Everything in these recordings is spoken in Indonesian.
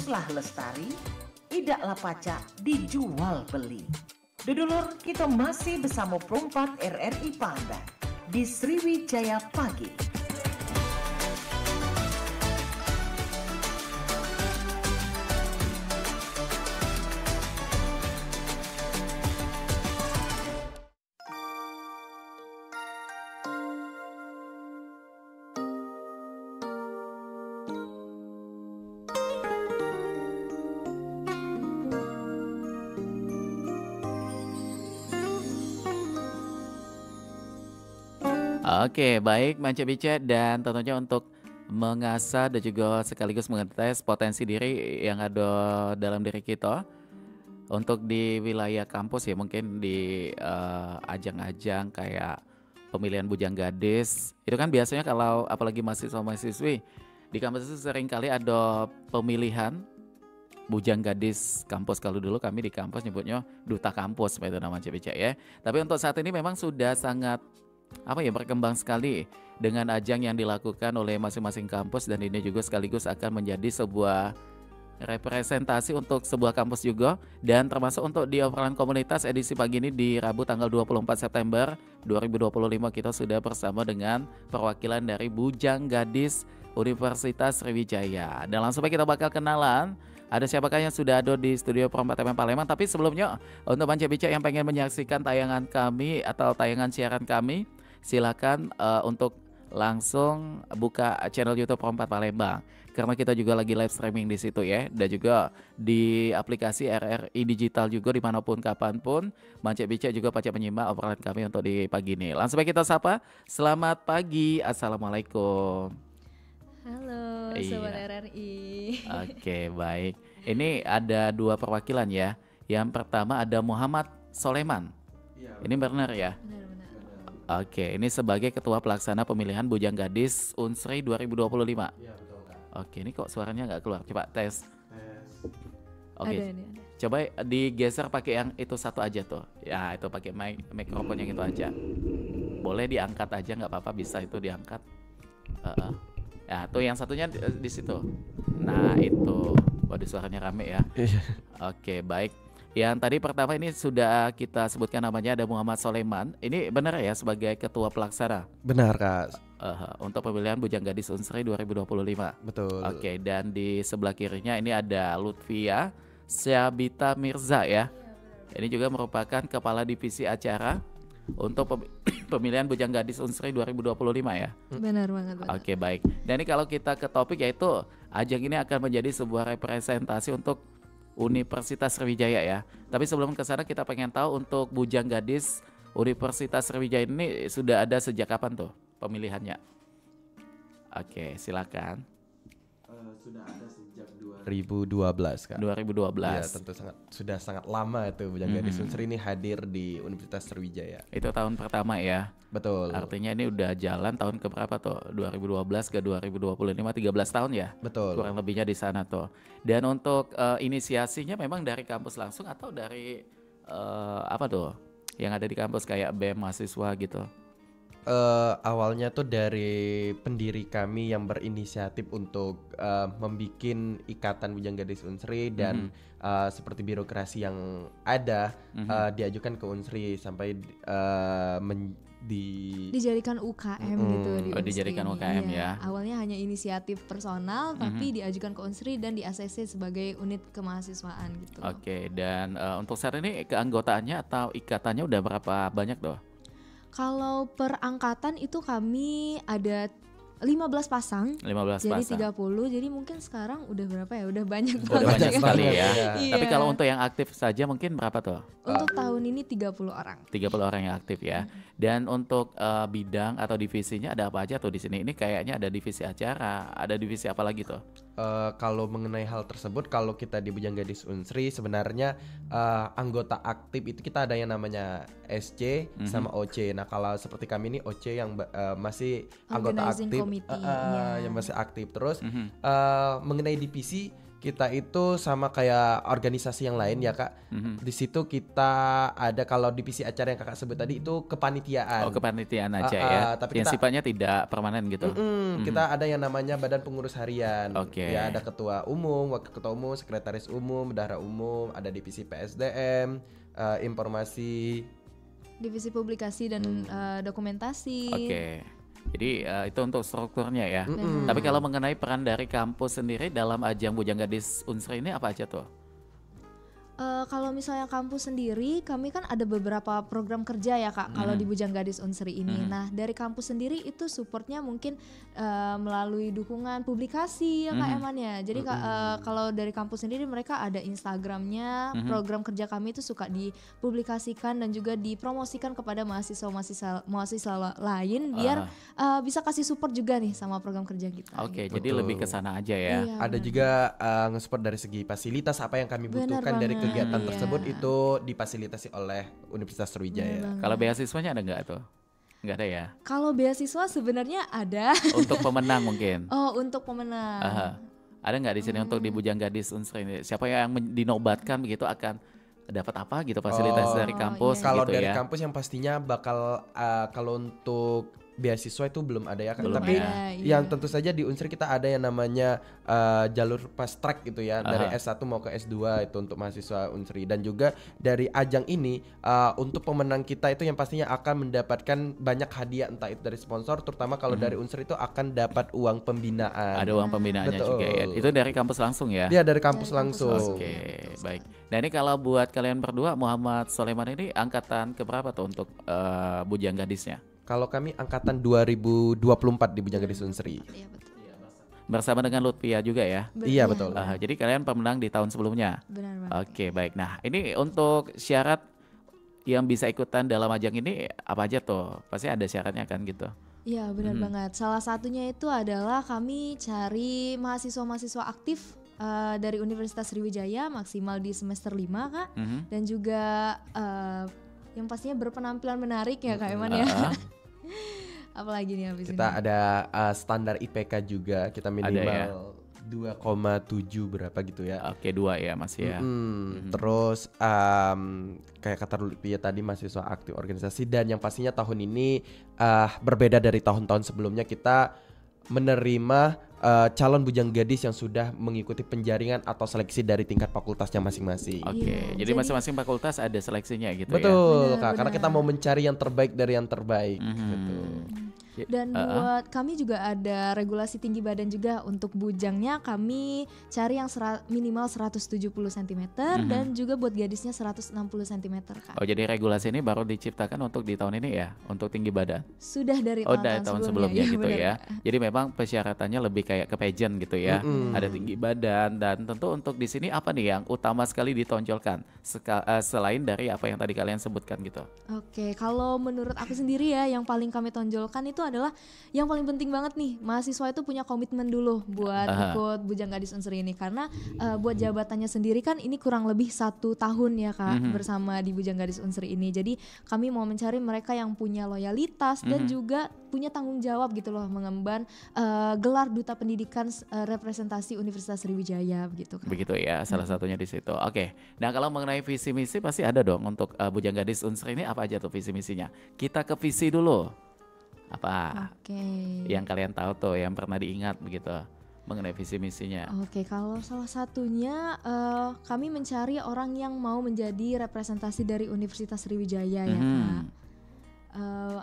teruslah lestari, idaklah pacak dijual beli. Dudulur, kita masih bersama Perumpat RRI Pandan di Sriwijaya Pagi. Oke, baik Manca Bica, dan tentunya untuk mengasah dan juga sekaligus mengetes potensi diri yang ada dalam diri kita untuk di wilayah kampus ya, mungkin di ajang-ajang kayak pemilihan bujang gadis. Itu kan biasanya kalau apalagi mahasiswa-mahasiswi di kampus itu sering kali ada pemilihan bujang gadis kampus. Kalau dulu kami di kampus nyebutnya duta kampus, itu nama Manca Bica ya. Tapi untuk saat ini memang sudah sangat berkembang sekali dengan ajang yang dilakukan oleh masing-masing kampus, dan ini juga sekaligus akan menjadi sebuah representasi untuk sebuah kampus juga, dan termasuk untuk di obrolan komunitas edisi pagi ini di Rabu tanggal 24 September 2025 kita sudah bersama dengan perwakilan dari Bujang Gadis Universitas Sriwijaya, dan langsung saja kita bakal kenalan. Ada siapakah yang sudah ada di studio Perumpat FM Palembang. Tapi sebelumnya, untuk Manca Bica yang pengen menyaksikan tayangan kami atau tayangan siaran kami, silakan untuk langsung buka channel YouTube Perumpat Palembang, karena kita juga lagi live streaming di situ ya, dan juga di aplikasi RRI Digital juga dimanapun kapanpun. Manca Bica juga pacak menyimak obrolan kami untuk di pagi ini. Langsung saja kita sapa. Selamat pagi, assalamualaikum. Halo, Sobat RRI. Oke, baik. Ini ada dua perwakilan ya. Yang pertama ada Muhammad Soleman. Ini benar ya? Benar-benar. Oke, ini sebagai Ketua Pelaksana Pemilihan Bujang Gadis Unsri 2025. Iya, betul Kak. Oke, ini kok suaranya nggak keluar? Coba tes. Oke, Ada. coba digeser pakai yang itu satu aja tuh. Ya, itu pakai mikrofon yang itu aja. Boleh diangkat aja, nggak apa-apa, bisa itu diangkat. Ya, tuh yang satunya di situ. Nah, itu. Waduh, suaranya rame ya. Oke, baik. Yang tadi pertama ini sudah kita sebutkan namanya, ada Muhammad Soleman. Ini benar ya sebagai Ketua Pelaksana? Benar Kak. Untuk pemilihan Bujang Gadis Unsri 2025. Betul. Oke, dan di sebelah kirinya ini ada Lutfia Syabita Mirza ya. Ini juga merupakan Kepala Divisi Acara untuk pemilihan Bujang Gadis Unsri 2025 ya. Benar banget. Oke, baik. Dan ini kalau kita ke topik, yaitu ajang ini akan menjadi sebuah representasi untuk Universitas Sriwijaya ya. Tapi sebelum ke sana kita pengen tahu untuk Bujang Gadis Universitas Sriwijaya ini sudah ada sejak kapan tuh pemilihannya? Oke, silakan. Sudah ada sejak 2012 Kak. 2012. Ya, tentu sudah sangat lama itu Bujang Gadis Unsri ini hadir di Universitas Sriwijaya. Itu tahun pertama ya. Betul. Artinya ini udah jalan tahun keberapa tuh? 2012 ke 2025, 13 tahun ya? Betul. Kurang lebihnya di sana tuh. Dan untuk inisiasinya memang dari kampus langsung atau dari apa tuh? Yang ada di kampus kayak BEM mahasiswa gitu? Awalnya tuh dari pendiri kami yang berinisiatif untuk membikin ikatan Bujang Gadis Unsri, dan seperti birokrasi yang ada diajukan ke Unsri sampai dijadikan UKM gitu di Unsri. Dijadikan UKM ya. Awalnya hanya inisiatif personal, tapi diajukan ke Unsri dan di ACC sebagai unit kemahasiswaan gitu. Oke, dan untuk saat ini keanggotaannya atau ikatannya udah berapa banyak doh? Kalau per angkatan itu kami ada 15 pasang. 15 jadi pasang. 30. Jadi mungkin sekarang udah berapa ya? Udah banyak Udah banget banyak ya. sekali ya. Iya. Tapi kalau untuk yang aktif saja mungkin berapa tuh? Untuk tahun ini 30 orang. 30 orang yang aktif ya. Dan untuk bidang atau divisinya ada apa aja tuh di sini? Ini kayaknya ada divisi acara, ada divisi apa lagi tuh? Kalau mengenai hal tersebut, kalau kita di Bujang Gadis Unsri sebenarnya anggota aktif itu kita ada yang namanya SC sama OC. Nah, kalau seperti kami ini OC yang masih anggota Organizing aktif, committee, yang masih aktif. Terus mengenai divisi Kita itu sama kayak organisasi yang lain ya Kak. Di situ kita ada, kalau divisi acara yang Kakak sebut tadi itu kepanitiaan. Oh, kepanitiaan aja ya. Tapi Yang kita sifatnya tidak permanen gitu. kita ada yang namanya badan pengurus harian. Oke. Ya ada ketua umum, wakil ketua umum, sekretaris umum, bendahara umum, ada divisi PSDM, informasi. Divisi publikasi dan dokumentasi. Oke. Jadi itu untuk strukturnya ya. Tapi kalau mengenai peran dari kampus sendiri dalam ajang Bujanggadis Unsri ini apa aja tuh? Kalau misalnya kampus sendiri, kami kan ada beberapa program kerja ya Kak, kalau di Bujanggadis Unsri ini. Nah dari kampus sendiri itu supportnya mungkin melalui dukungan publikasi ya Kak Eman ya. Jadi kalau dari kampus sendiri mereka ada Instagramnya, program kerja kami itu suka dipublikasikan dan juga dipromosikan kepada mahasiswa lain biar bisa kasih support juga nih sama program kerja kita. Oke, gitu. jadi lebih ke sana aja ya. Iya, Ada benar. juga nge-support dari segi fasilitas, apa yang kami Benar butuhkan dari banget. kegiatan Iya. tersebut itu difasilitasi oleh Universitas Sriwijaya. Kalau beasiswanya ada nggak tuh? Nggak ada ya? Kalau beasiswa sebenarnya ada. Untuk pemenang mungkin. Oh untuk pemenang. Aha. Ada nggak di sini untuk di Bujanggadis Unsri ini? Siapa yang dinobatkan begitu akan dapat apa gitu fasilitas dari kampus Kalau gitu dari ya? kampus yang pastinya bakal kalau untuk beasiswa itu belum ada ya Kak. Belum Tapi ada, yang iya. tentu saja di Unsri kita ada yang namanya jalur fast track gitu ya, dari S1 mau ke S2 itu untuk mahasiswa Unsri. Dan juga dari ajang ini untuk pemenang kita itu yang pastinya akan mendapatkan banyak hadiah, entah itu dari sponsor, terutama kalau dari Unsri itu akan dapat uang pembinaan. Ada uang pembinaannya Betul. juga ya. Itu dari kampus langsung ya? Dia dari kampus Dari kampus langsung. Oke, baik. Nah ini kalau buat kalian berdua, Muhammad Soleman ini angkatan keberapa tuh untuk Bujanggadisnya? Kalau kami angkatan 2024 di Bujanggadis Unsri. Iya betul. Bersama dengan Lutfia juga ya? Iya, betul. Jadi kalian pemenang di tahun sebelumnya? Benar banget. Oke, baik. Nah ini untuk syarat yang bisa ikutan dalam ajang ini apa aja tuh? Pasti ada syaratnya kan gitu? Iya benar banget. Salah satunya itu adalah kami cari mahasiswa-mahasiswa aktif dari Universitas Sriwijaya maksimal di semester 5 Kak. Dan juga yang pastinya berpenampilan menarik ya Kak Eman ya. Apalagi nih habis Kita ini. ada standar IPK juga, kita minimal 2,7 berapa gitu ya. Oke, 2 ya masih ya. Terus kayak kata Lutfia tadi, mahasiswa aktif organisasi, dan yang pastinya tahun ini berbeda dari tahun-tahun sebelumnya, kita menerima calon bujanggadis yang sudah mengikuti penjaringan atau seleksi dari tingkat fakultasnya masing-masing. Oke, Iya, jadi masing-masing fakultas ada seleksinya gitu ya? Betul Benar, Kak, karena kita mau mencari yang terbaik dari yang terbaik gitu. Dan buat kami juga ada regulasi tinggi badan juga. Untuk bujangnya kami cari yang minimal 170 cm dan juga buat gadisnya 160 cm Kak. Oh, jadi regulasi ini baru diciptakan untuk di tahun ini ya, untuk tinggi badan? Sudah dari Dari tahun sebelumnya iya, gitu benar, ya. Kak. Jadi memang persyaratannya lebih kayak ke pageant gitu ya. Ada tinggi badan, dan tentu untuk di sini apa nih yang utama sekali ditonjolkan selain dari apa yang tadi kalian sebutkan gitu? Oke, kalau menurut aku sendiri ya, yang paling kami tonjolkan itu adalah yang paling penting banget nih, mahasiswa itu punya komitmen dulu buat ikut Bujanggadis Unsri ini, karena buat jabatannya sendiri kan ini kurang lebih 1 tahun ya Kak bersama di Bujanggadis Unsri ini. Jadi kami mau mencari mereka yang punya loyalitas dan juga punya tanggung jawab gitu loh, mengemban gelar duta pendidikan representasi Universitas Sriwijaya begitu Kak. Begitu ya, salah satunya di situ. Oke. Nah, kalau mengenai visi misi pasti ada dong untuk Bujanggadis Unsri ini. Apa aja tuh visi misinya? Kita ke visi dulu. Apa Oke. yang kalian tahu tuh, yang pernah diingat begitu mengenai visi misinya? Oke, kalau salah satunya kami mencari orang yang mau menjadi representasi dari Universitas Sriwijaya ya Kak.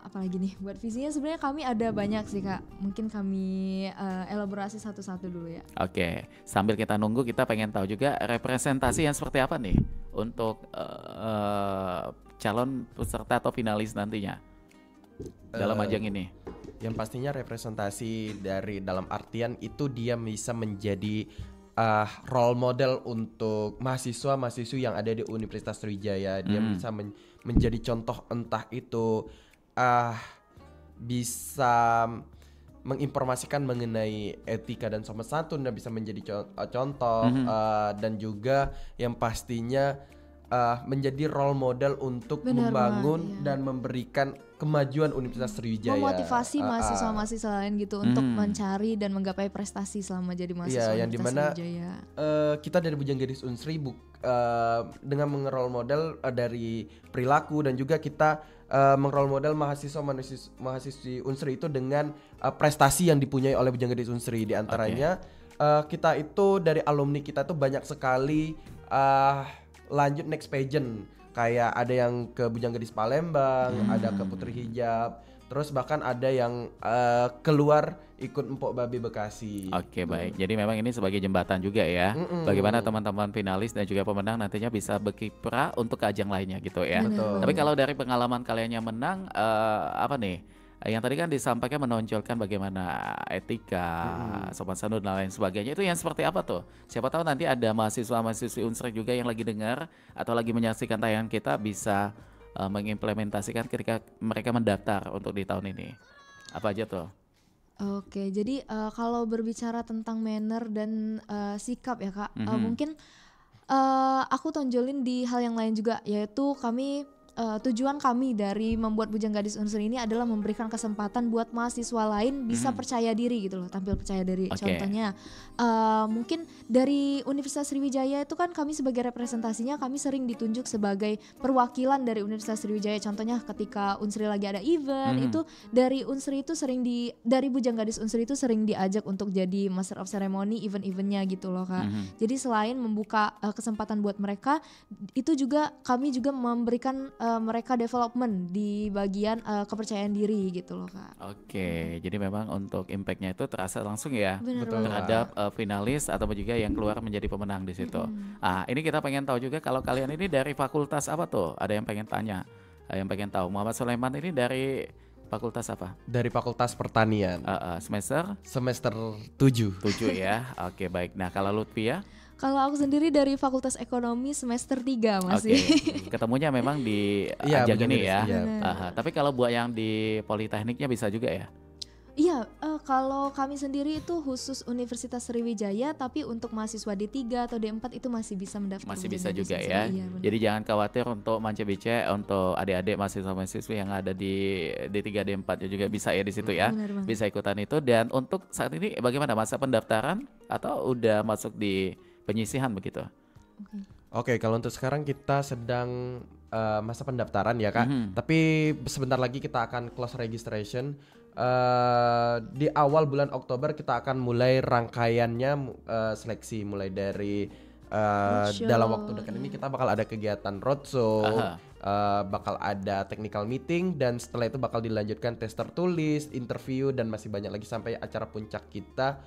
Apalagi nih buat visinya, sebenarnya kami ada banyak sih Kak. Mungkin kami elaborasi satu-satu dulu ya. Oke, sambil kita nunggu, kita pengen tahu juga representasi yang seperti apa nih untuk calon peserta atau finalis nantinya dalam ajang ini. Yang pastinya representasi dari dalam artian itu dia bisa menjadi role model untuk mahasiswa-mahasiswi yang ada di Universitas Sriwijaya. Dia bisa menjadi contoh, entah itu bisa menginformasikan mengenai etika dan sopan santun, dan bisa menjadi contoh dan juga yang pastinya menjadi role model untuk Benar membangun banget, iya. dan memberikan kemajuan Universitas Sriwijaya. Memotivasi mahasiswa-mahasiswa lain gitu untuk mencari dan menggapai prestasi selama jadi mahasiswa yang Universitas dimana Sriwijaya. kita dari Bujang Gadis Unsri dengan mengerol model dari perilaku, dan juga kita mengerol model mahasiswi Unsri itu dengan prestasi yang dipunyai oleh Bujang Gadis Unsri. Di antaranya kita itu dari alumni kita tuh banyak sekali lanjut next pageant, kayak ada yang ke Bujang Gadis Palembang, ada ke Putri Hijab, terus bahkan ada yang keluar ikut Empok Babi Bekasi. Oke, baik. Jadi memang ini sebagai jembatan juga ya. Bagaimana teman-teman finalis dan juga pemenang nantinya bisa berkiprah untuk ke ajang lainnya gitu ya. Betul. Tapi kalau dari pengalaman kalian yang menang, apa nih? Yang tadi kan disampaikan menonjolkan bagaimana etika, sopan santun dan lain sebagainya. Itu yang seperti apa tuh? Siapa tahu nanti ada mahasiswa-mahasiswi Unsri juga yang lagi dengar atau lagi menyaksikan tayangan kita bisa mengimplementasikan ketika mereka mendaftar untuk di tahun ini. Apa aja tuh? Oke, jadi kalau berbicara tentang manner dan sikap ya Kak, mungkin aku tonjolin di hal yang lain juga, yaitu tujuan kami dari membuat Bujang Gadis Unsri ini adalah memberikan kesempatan buat mahasiswa lain bisa percaya diri gitu loh, tampil percaya diri. Contohnya mungkin dari Universitas Sriwijaya itu kan kami sebagai representasinya kami sering ditunjuk sebagai perwakilan dari Universitas Sriwijaya. Contohnya ketika Unsri lagi ada event itu dari Unsri itu dari Bujang Gadis Unsri itu sering diajak untuk jadi Master of Ceremony event-eventnya gitu loh Kak. Jadi selain membuka kesempatan buat mereka, itu juga kami juga memberikan mereka development di bagian kepercayaan diri gitu loh Kak. Oke, jadi memang untuk impactnya itu terasa langsung ya. Benar Betul. Terhadap finalis atau juga yang keluar menjadi pemenang di situ. Ini kita pengen tahu juga kalau kalian ini dari fakultas apa tuh? Ada yang pengen tanya, yang pengen tahu. Muhammad Sulaiman ini dari fakultas apa? Dari Fakultas Pertanian. Semester 7. 7 ya. Oke, baik. Nah, kalau Lutfia? Kalau aku sendiri dari Fakultas Ekonomi semester 3 masih. Oke, ketemunya memang di Iya, ajang Bujang ini Gadis, ya. iya. Tapi kalau buat yang di Politekniknya bisa juga ya? Iya, kalau kami sendiri itu khusus Universitas Sriwijaya, tapi untuk mahasiswa D3 atau D4 itu masih bisa mendaftar. Masih Bujang bisa Gadis juga Unsri. ya. Iya, benar. Jadi jangan khawatir untuk Mance Bice, untuk adik-adik mahasiswa-mahasiswi yang ada di D3 D4 juga bisa ya di situ ya. Benar banget. Bisa ikutan itu. Dan untuk saat ini bagaimana masa pendaftaran atau udah masuk di penyisihan begitu? Oke, kalau untuk sekarang kita sedang masa pendaftaran ya Kak. Tapi sebentar lagi kita akan close registration. Di awal bulan Oktober kita akan mulai rangkaiannya seleksi, mulai dari Roadshow. dalam waktu dekat ini kita bakal ada kegiatan roadshow, bakal ada technical meeting, dan setelah itu bakal dilanjutkan tes tertulis, interview, dan masih banyak lagi sampai acara puncak kita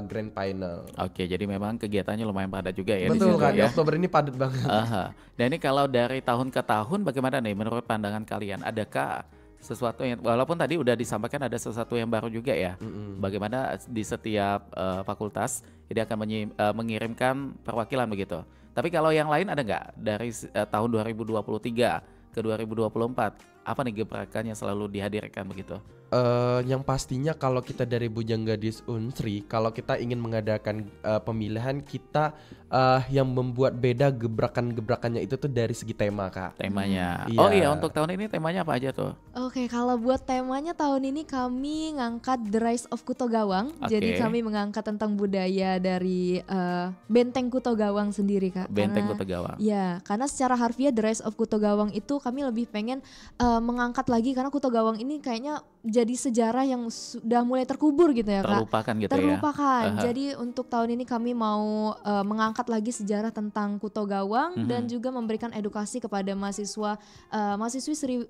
grand final. Oke, jadi memang kegiatannya lumayan padat juga ya di Betul situ Kak, di ya. Oktober ini padat banget. Dan ini kalau dari tahun ke tahun bagaimana nih menurut pandangan kalian? Adakah sesuatu yang walaupun tadi udah disampaikan ada sesuatu yang baru juga ya? Bagaimana di setiap fakultas ini akan mengirimkan perwakilan begitu. Tapi kalau yang lain ada nggak dari tahun 2023 ke 2024 apa nih gebrakannya selalu dihadirkan begitu? Yang pastinya kalau kita dari Bujang Gadis Unsri, kalau kita ingin mengadakan pemilihan, kita yang membuat beda gebrakan-gebrakannya itu tuh dari segi tema Kak. Temanya. Iya. Oh iya, untuk tahun ini temanya apa aja tuh? Oke, kalau buat temanya tahun ini kami ngangkat The Rise of Kuto Gawang. Jadi kami mengangkat tentang budaya dari Benteng Kuto Gawang sendiri Kak. Benteng Kuto Gawang. Ya, karena secara harfiah The Rise of Kuto Gawang itu kami lebih pengen mengangkat lagi, karena Kuto Gawang ini kayaknya jadi sejarah yang sudah mulai terkubur gitu ya Kak. Terlupakan gitu Terlupakan. ya. Jadi untuk tahun ini kami mau mengangkat lagi sejarah tentang Kuto Gawang dan juga memberikan edukasi kepada mahasiswi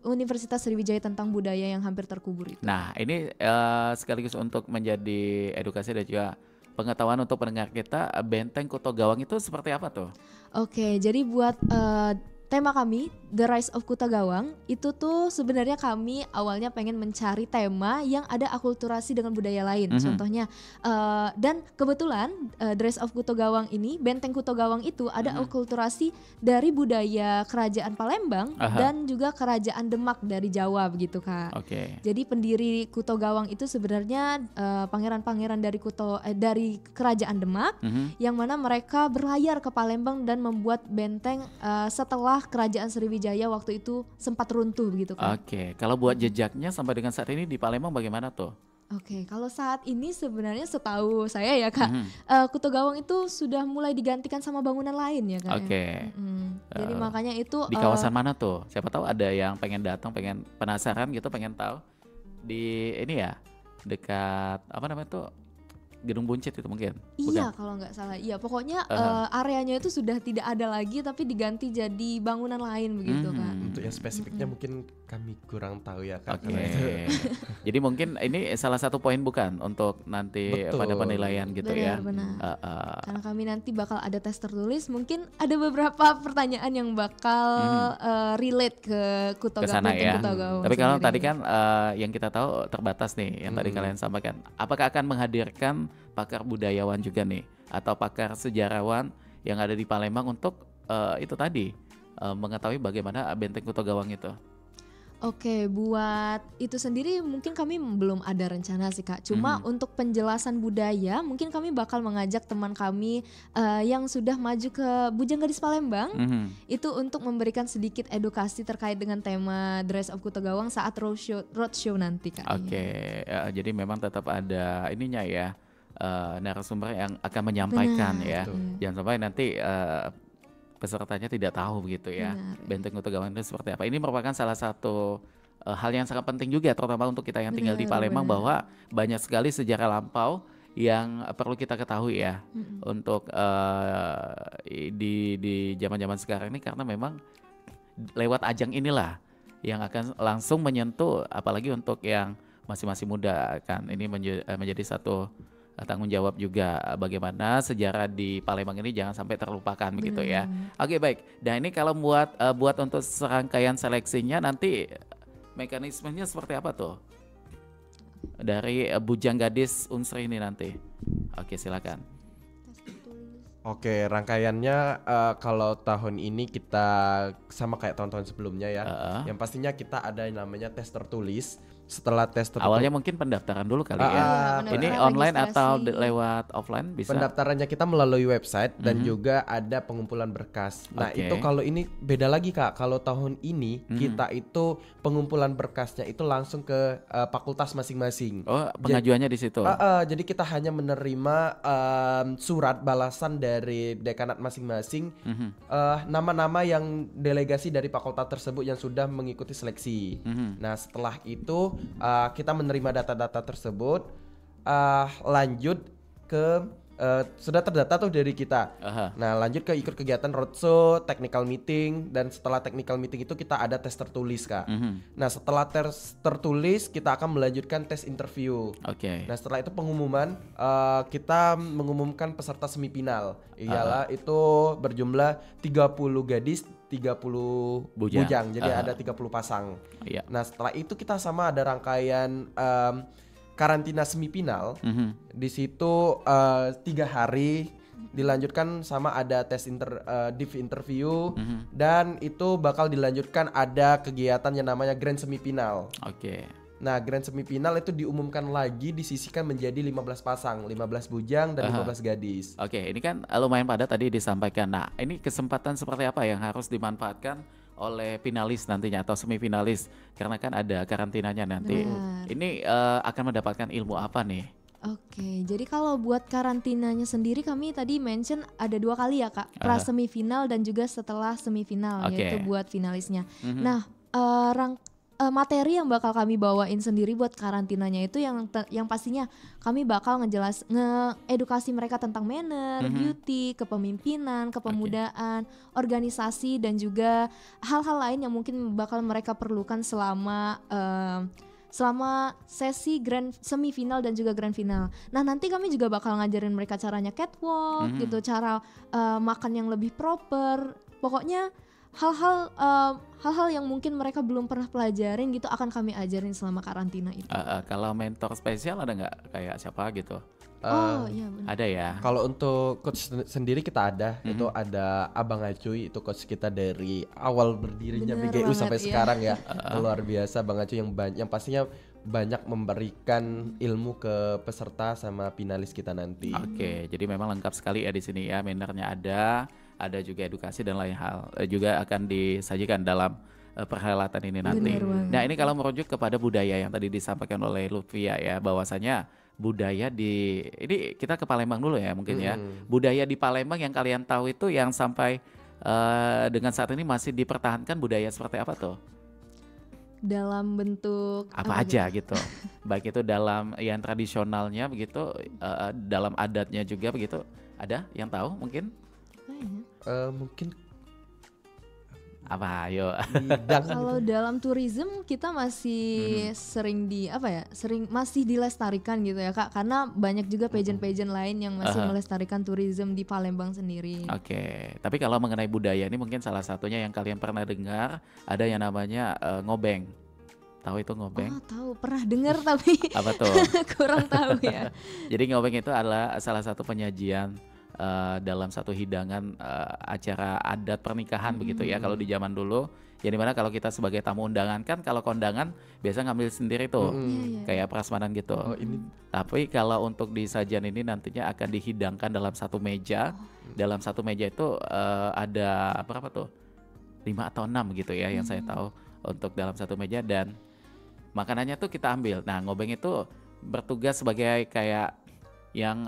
Universitas Sriwijaya tentang budaya yang hampir terkubur itu. Nah, ini sekaligus untuk menjadi edukasi dan juga pengetahuan untuk pendengar kita, Benteng Kuto Gawang itu seperti apa tuh? Oke, jadi buat tema kami The Rise of Kuto Gawang itu tuh sebenarnya kami awalnya pengen mencari tema yang ada akulturasi dengan budaya lain. Contohnya dan kebetulan The Rise of Kuto Gawang ini, Benteng Kuto Gawang itu ada akulturasi dari budaya kerajaan Palembang dan juga kerajaan Demak dari Jawa begitu Kak. Oke. Jadi pendiri Kuto Gawang itu sebenarnya pangeran-pangeran dari kerajaan Demak yang mana mereka berlayar ke Palembang dan membuat benteng setelah setelah kerajaan Sriwijaya waktu itu sempat runtuh begitu kan. Oke, kalau buat jejaknya sampai dengan saat ini di Palembang bagaimana tuh? Oke, kalau saat ini sebenarnya setahu saya ya Kak, Kuto Gawang itu sudah mulai digantikan sama bangunan lain ya Kak. Oke. Jadi makanya itu Di kawasan mana tuh? Siapa tahu ada yang pengen datang, pengen penasaran gitu, pengen tahu. Di ini ya, dekat apa namanya tuh? Gedung Buncit itu mungkin? Iya Bukan? kalau nggak salah, iya pokoknya areanya itu sudah tidak ada lagi tapi diganti jadi bangunan lain begitu Kak. Untuk yang spesifiknya mungkin kami kurang tahu ya Kak. Oke. karena itu. Jadi mungkin ini salah satu poin bukan untuk nanti Betul. pada penilaian gitu ya. Benar. Karena kami nanti bakal ada tes tertulis, mungkin ada beberapa pertanyaan yang bakal relate ke Kuto Ke sana Gawang, ya. Kuto Gawang Tapi kalau sendiri. tadi kan yang kita tahu terbatas nih, yang tadi kalian sampaikan. Apakah akan menghadirkan pakar budayawan juga nih, atau pakar sejarawan yang ada di Palembang untuk itu tadi mengetahui bagaimana benteng Kuto Gawang itu? Oke, buat itu sendiri mungkin kami belum ada rencana sih Kak. Cuma untuk penjelasan budaya mungkin kami bakal mengajak teman kami yang sudah maju ke Bujang Gadis Palembang itu untuk memberikan sedikit edukasi terkait dengan tema Dress of Kuto Gawang saat roadshow nanti Kak. Oke, jadi memang tetap ada ininya ya, narasumber yang akan menyampaikan ya. Jangan sampai nanti pesertanya tidak tahu begitu ya. Benteng Kuto Gawang itu seperti apa. Ini merupakan salah satu hal yang sangat penting juga, terutama untuk kita yang tinggal di Palembang, bahwa banyak sekali sejarah lampau yang perlu kita ketahui ya untuk di zaman-zaman sekarang ini, karena memang lewat ajang inilah yang akan langsung menyentuh, apalagi untuk yang masih muda kan. Ini menjadi satu tanggung jawab juga bagaimana sejarah di Palembang ini jangan sampai terlupakan begitu ya. Oke, baik. Dan ini kalau buat untuk serangkaian seleksinya nanti mekanismenya seperti apa tuh? Dari Bujang Gadis Unsri ini nanti. Oke, silakan. Oke, rangkaiannya kalau tahun ini kita sama kayak tahun-tahun sebelumnya ya. Yang pastinya kita ada yang namanya tes tertulis. Setelah tes tertulis, Awalnya mungkin pendaftaran dulu kali ya. pendaftaran, Ini online registrasi. atau lewat offline bisa? pendaftarannya kita melalui website dan juga ada pengumpulan berkas. Nah, Oke. itu kalau ini beda lagi Kak. Kalau tahun ini kita itu pengumpulan berkasnya itu langsung ke fakultas masing-masing. Oh, pengajuannya di situ. Jadi kita hanya menerima surat balasan dari dekanat masing-masing, nama-nama yang delegasi dari fakultas tersebut yang sudah mengikuti seleksi. Nah, setelah itu kita menerima data-data tersebut, lanjut ke sudah terdata tuh dari kita. Nah, lanjut ke ikut kegiatan roadshow, technical meeting, dan setelah technical meeting itu kita ada tes tertulis Kak. Nah, setelah tes tertulis kita akan melanjutkan tes interview. Oke. Nah, setelah itu pengumuman, kita mengumumkan peserta semifinal. Ialah itu berjumlah 30 gadis, 30 bujang. Jadi ada 30 pasang. Iya. Nah, setelah itu kita sama ada rangkaian karantina semifinal. Di situ 3 hari dilanjutkan sama ada tes div interview, dan itu bakal dilanjutkan ada kegiatan yang namanya grand semifinal. Oke. Nah, grand semifinal itu diumumkan lagi, disisihkan menjadi 15 pasang, 15 bujang dan 15 gadis. Oke, ini kan lumayan padat tadi disampaikan. Nah, ini kesempatan seperti apa yang harus dimanfaatkan oleh finalis nantinya atau semifinalis? Karena kan ada karantinanya nanti. Ini akan mendapatkan ilmu apa nih? Oke, jadi kalau buat karantinanya sendiri kami tadi mention ada 2 kali ya Kak, pra semifinal dan juga setelah semifinal, yaitu buat finalisnya. Nah, materi yang bakal kami bawain sendiri buat karantinanya itu yang pastinya kami bakal ngeedukasi mereka tentang manner, beauty, kepemimpinan, kepemudaan, organisasi, dan juga hal-hal lain yang mungkin bakal mereka perlukan selama sesi grand semifinal dan juga grand final. Nah, nanti kami juga bakal ngajarin mereka caranya catwalk gitu, cara makan yang lebih proper. Pokoknya hal-hal yang mungkin mereka belum pernah pelajarin gitu akan kami ajarin selama karantina itu. Kalau mentor spesial ada nggak, kayak siapa gitu? Iya benar. Ada ya. Kalau untuk coach sendiri kita ada, itu ada Abang Acuy, itu coach kita dari awal berdirinya Bener BGU banget, sampai iya. sekarang ya. Luar biasa Bang Acuy yang pastinya banyak memberikan ilmu ke peserta sama finalis kita nanti. Oke, jadi memang lengkap sekali ya di sini ya. Mannernya ada, ada juga edukasi dan lain hal juga akan disajikan dalam perhelatan ini nanti. Bener banget. Nah ini kalau merujuk kepada budaya yang tadi disampaikan oleh Lutfia ya, bahwasanya budaya ini kita ke Palembang dulu ya mungkin ya. Budaya di Palembang yang kalian tahu itu yang sampai dengan saat ini masih dipertahankan budaya seperti apa tuh? Dalam bentuk Apa aja gitu. Baik itu dalam yang tradisionalnya begitu, dalam adatnya juga begitu. Ada yang tahu mungkin? Mungkin Apa ayo? ngidang. Kalau dalam tourism kita masih sering masih dilestarikan gitu ya Kak, karena banyak juga pageant-pageant lain yang masih melestarikan tourism di Palembang sendiri. Oke, tapi kalau mengenai budaya ini mungkin salah satunya yang kalian pernah dengar ada yang namanya ngobeng. Tahu itu ngobeng? Oh tahu, pernah dengar tapi Apa tuh? kurang tahu ya. Jadi ngobeng itu adalah salah satu penyajian dalam satu hidangan acara adat pernikahan begitu ya. Kalau di zaman dulu, ya dimana kalau kita sebagai tamu undangan kan kalau kondangan biasa ngambil sendiri tuh, kayak prasmanan gitu. Tapi kalau untuk di sajian ini nantinya akan dihidangkan dalam satu meja. Dalam satu meja itu ada berapa tuh? 5 atau 6 gitu ya yang saya tahu untuk dalam satu meja, dan makanannya tuh kita ambil. Nah ngobeng itu bertugas sebagai kayak yang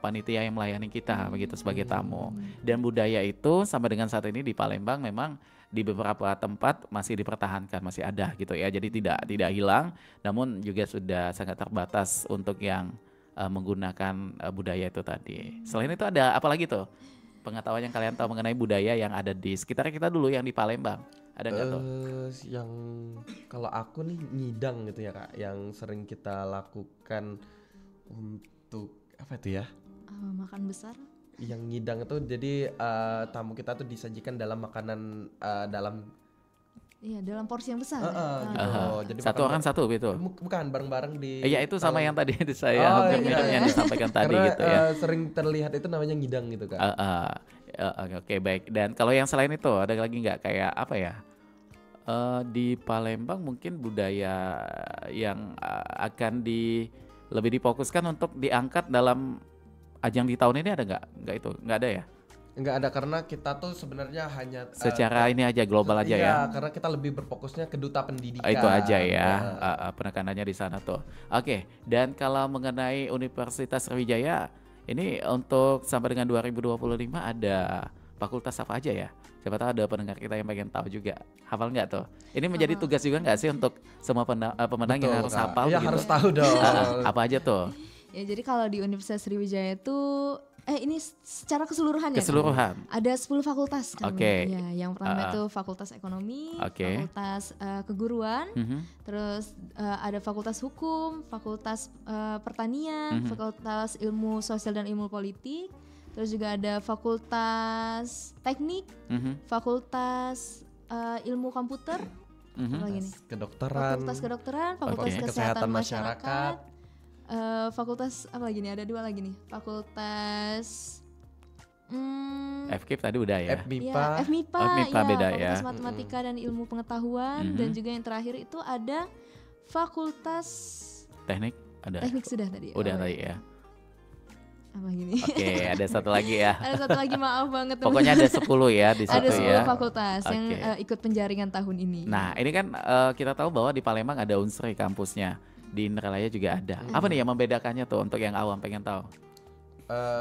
panitia yang melayani kita begitu sebagai tamu. Dan budaya itu sampai dengan saat ini di Palembang memang di beberapa tempat masih dipertahankan, masih ada gitu ya. Jadi tidak hilang, namun juga sudah sangat terbatas untuk yang menggunakan budaya itu tadi. Selain itu ada apa lagi tuh pengetahuan yang kalian tahu mengenai budaya yang ada di sekitar kita dulu yang di Palembang? Ada nggak tuh? Yang kalau aku nih ngidang gitu ya Kak, yang sering kita lakukan untuk apa itu ya? Makan besar? Yang ngidang itu jadi tamu kita tuh disajikan dalam makanan dalam dalam porsi yang besar. gitu. Jadi Satu orang satu gitu. Bukan bareng-bareng di. Iya itu sama yang tadi saya yang disampaikan tadi Karena, gitu ya. sering terlihat itu namanya ngidang gitu Kak. Oke baik. Dan kalau yang selain itu ada lagi nggak kayak apa ya? Di Palembang mungkin budaya yang akan lebih difokuskan untuk diangkat dalam ajang di tahun ini ada nggak? Nggak ada ya? Nggak ada, karena kita tuh sebenarnya hanya Secara ini aja global aja ya. Karena kita lebih berfokusnya ke duta pendidikan. Itu aja ya, penekanannya di sana tuh. Oke, dan kalau mengenai Universitas Sriwijaya ini untuk sampai dengan 2025 ada fakultas apa aja ya? Siapa tahu ada pendengar kita yang pengen tahu juga. Hafal nggak tuh? Ini menjadi tugas juga nggak sih untuk semua pemenang yang harus hafal? Iya gitu? harus tahu dong. Apa aja tuh? Ya jadi kalau di Universitas Sriwijaya itu ini secara keseluruhan ya. Keseluruhan. Kan? Ada 10 fakultas kan. Oke. Ya, yang pertama itu Fakultas Ekonomi, Fakultas Keguruan, terus ada Fakultas Hukum, Fakultas Pertanian, Fakultas Ilmu Sosial dan Ilmu Politik, terus juga ada Fakultas Teknik, Fakultas Ilmu Komputer, apa lagi nih? Fakultas Kedokteran, Fakultas Kesehatan Masyarakat. Fakultas apa lagi nih? Ada 2 lagi nih. Fakultas FKIP tadi udah ya. FMIPA beda ya. Fakultas Matematika dan Ilmu Pengetahuan, dan juga yang terakhir itu ada Fakultas Teknik ada. Teknik sudah tadi. Udah tadi ya. Apa gini? Oke, ada satu lagi ya. Ada satu lagi, maaf banget. Pokoknya ada 10 ya di situ ya. Ada 10 fakultas yang ikut penjaringan tahun ini. Nah, ini kan kita tahu bahwa di Palembang ada Unsri kampusnya. Di Indralaya juga ada. Apa nih yang membedakannya tuh untuk yang awam pengen tahu?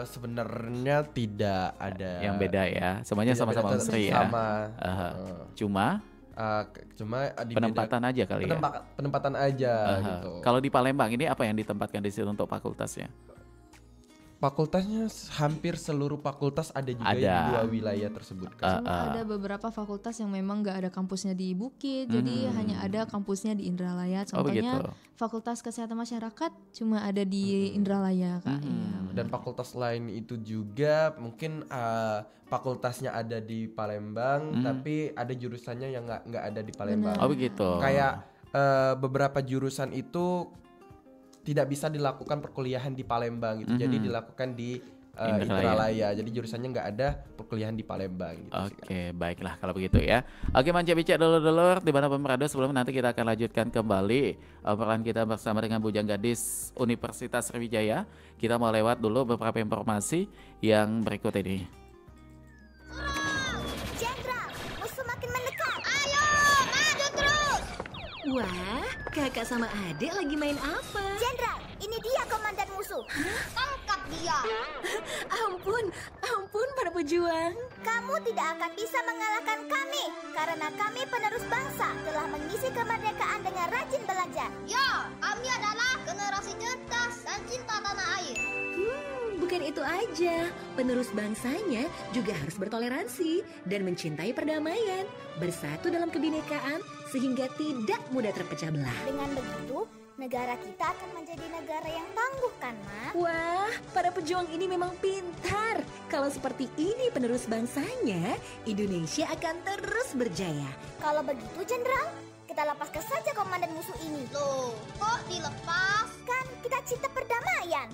Sebenarnya tidak ada yang beda ya. Semuanya sama-sama Unsri ya. Cuma penempatan aja kali ya. Penempatan aja gitu. Kalau di Palembang ini apa yang ditempatkan di situ untuk fakultasnya? Fakultasnya hampir seluruh fakultas ada juga di 2 wilayah tersebut kan. Cuma ada beberapa fakultas yang memang nggak ada kampusnya di Bukit, jadi hanya ada kampusnya di Indralaya. Contohnya Fakultas Kesehatan Masyarakat cuma ada di Indralaya Kak. Dan fakultas lain itu juga mungkin fakultasnya ada di Palembang, tapi ada jurusannya yang nggak ada di Palembang. Oh begitu. Kayak beberapa jurusan itu tidak bisa dilakukan perkuliahan di Palembang gitu. Jadi dilakukan di Indralaya. Jadi jurusannya nggak ada perkuliahan di Palembang gitu. Oke, baiklah kalau begitu ya. Oke, Manca Bica dulur-dulur di mana pemerado, sebelum nanti kita akan lanjutkan kembali obrolan kita bersama dengan Bujang Gadis Universitas Sriwijaya. Kita mau lewat dulu beberapa informasi yang berikut ini. kakak sama adik lagi main apa? Jenderal, ini dia komandan musuh. Tangkap dia. Ampun para pejuang. Kamu tidak akan bisa mengalahkan kami, karena kami penerus bangsa telah mengisi kemerdekaan dengan rajin belajar. Ya, kami adalah generasi cerdas dan cinta tanah air. Bukan itu aja, penerus bangsanya juga harus bertoleransi dan mencintai perdamaian, bersatu dalam kebinekaan sehingga tidak mudah terpecah belah. Dengan begitu, negara kita akan menjadi negara yang tangguh kan, Ma? Wah, para pejuang ini memang pintar. Kalau seperti ini penerus bangsanya, Indonesia akan terus berjaya. Kalau begitu, Jenderal, kita lepaskan saja komandan musuh ini. Loh, kok dilepas? Kan kita cinta perdamaian.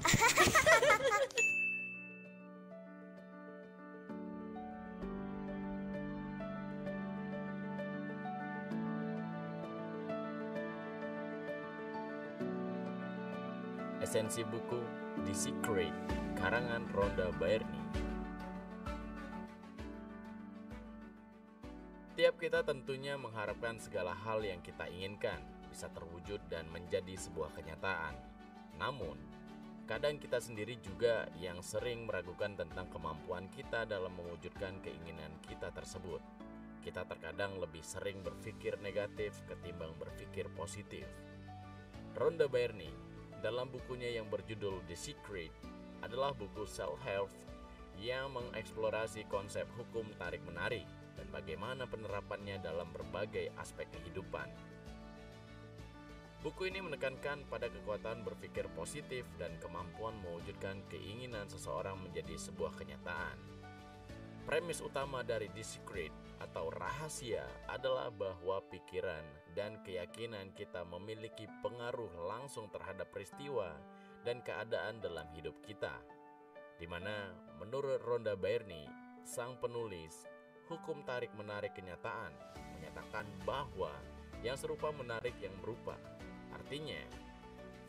Esensi buku The Secret, karangan Rhonda Byrne. Tiap kita tentunya mengharapkan segala hal yang kita inginkan bisa terwujud dan menjadi sebuah kenyataan. Namun, kadang kita sendiri juga yang sering meragukan tentang kemampuan kita dalam mewujudkan keinginan kita tersebut. Kita terkadang lebih sering berpikir negatif ketimbang berpikir positif. Rhonda Byrne dalam bukunya yang berjudul The Secret adalah buku self-help yang mengeksplorasi konsep hukum tarik-menarik dan bagaimana penerapannya dalam berbagai aspek kehidupan. Buku ini menekankan pada kekuatan berpikir positif dan kemampuan mewujudkan keinginan seseorang menjadi sebuah kenyataan. Premis utama dari The Secret atau rahasia adalah bahwa pikiran dan keyakinan kita memiliki pengaruh langsung terhadap peristiwa dan keadaan dalam hidup kita. Di mana menurut Rhonda Byrne, sang penulis, hukum tarik-menarik kenyataan menyatakan bahwa yang serupa menarik yang berupa. Artinya,